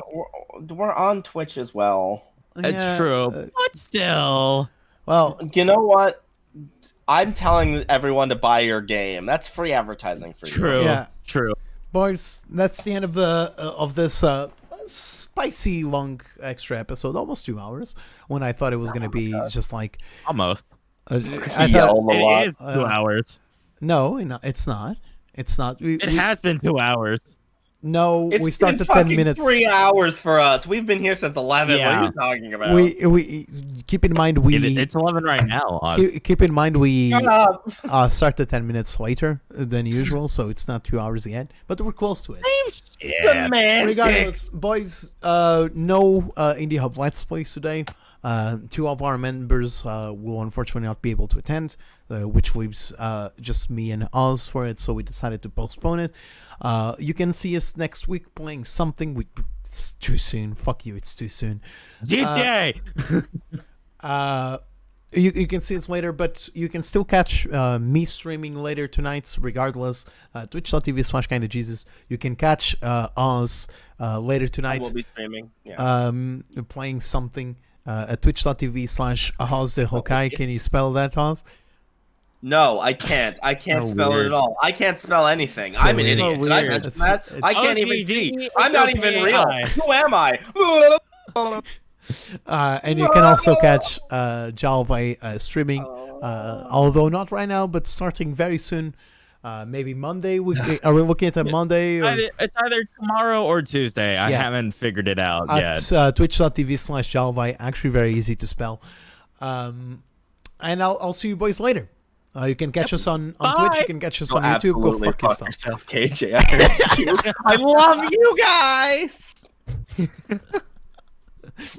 We're on Twitch as well. it's Yeah, true. But still. well, You know what? I'm telling everyone to buy your game. That's free advertising for you. True. Yeah. True. boys, that's the end of this spicy long extra episode, almost 2 hours. When I thought it was gonna be just like Almost. I We thought, yell a lot. It is 2 hours. no, it's not. It's not. It has been 2 hours. No, It's we started been 10 fucking minutes. 3 hours for us. We've been here since 11. What Yeah. are you talking about? We keep in mind It's 11 right now. Oz. keep in mind we Shut up. started 10 minutes later than usual, so it's not 2 hours yet, but we're close to it. Semantics. Regardless, boys, no Indiehub Let's Plays today. 2 of our members will unfortunately not be able to attend, which leaves just me and Oz for it, so we decided to postpone it. You can see us next week playing something. It's too soon. Fuck you, it's too soon. GTA. You can see it later, but you can still catch me streaming later tonight, regardless. Twitch.tv/kindajesus. You can catch us later tonight. We'll be streaming. Yeah. Playing something at twitch.tv/OzTheHokai. Can you spell that, Oz? No, I can't. I can't spell it at all. I can't spell anything. So I'm an weird. idiot. Did I Weird. mention that? I can't even OZD, be. I'm not even real. Who am I? And you can also catch Jalvai streaming, although not right now, but starting very soon. Maybe Monday. Are we looking at a Monday? Or... It's either tomorrow or Tuesday. I haven't figured it out yet. Twitch.tv/Jalvai. Actually, very easy to spell. And I'll see you boys later. You can catch us on Twitch. You can catch us on YouTube. Go fuck yourself. KJ. I love you guys.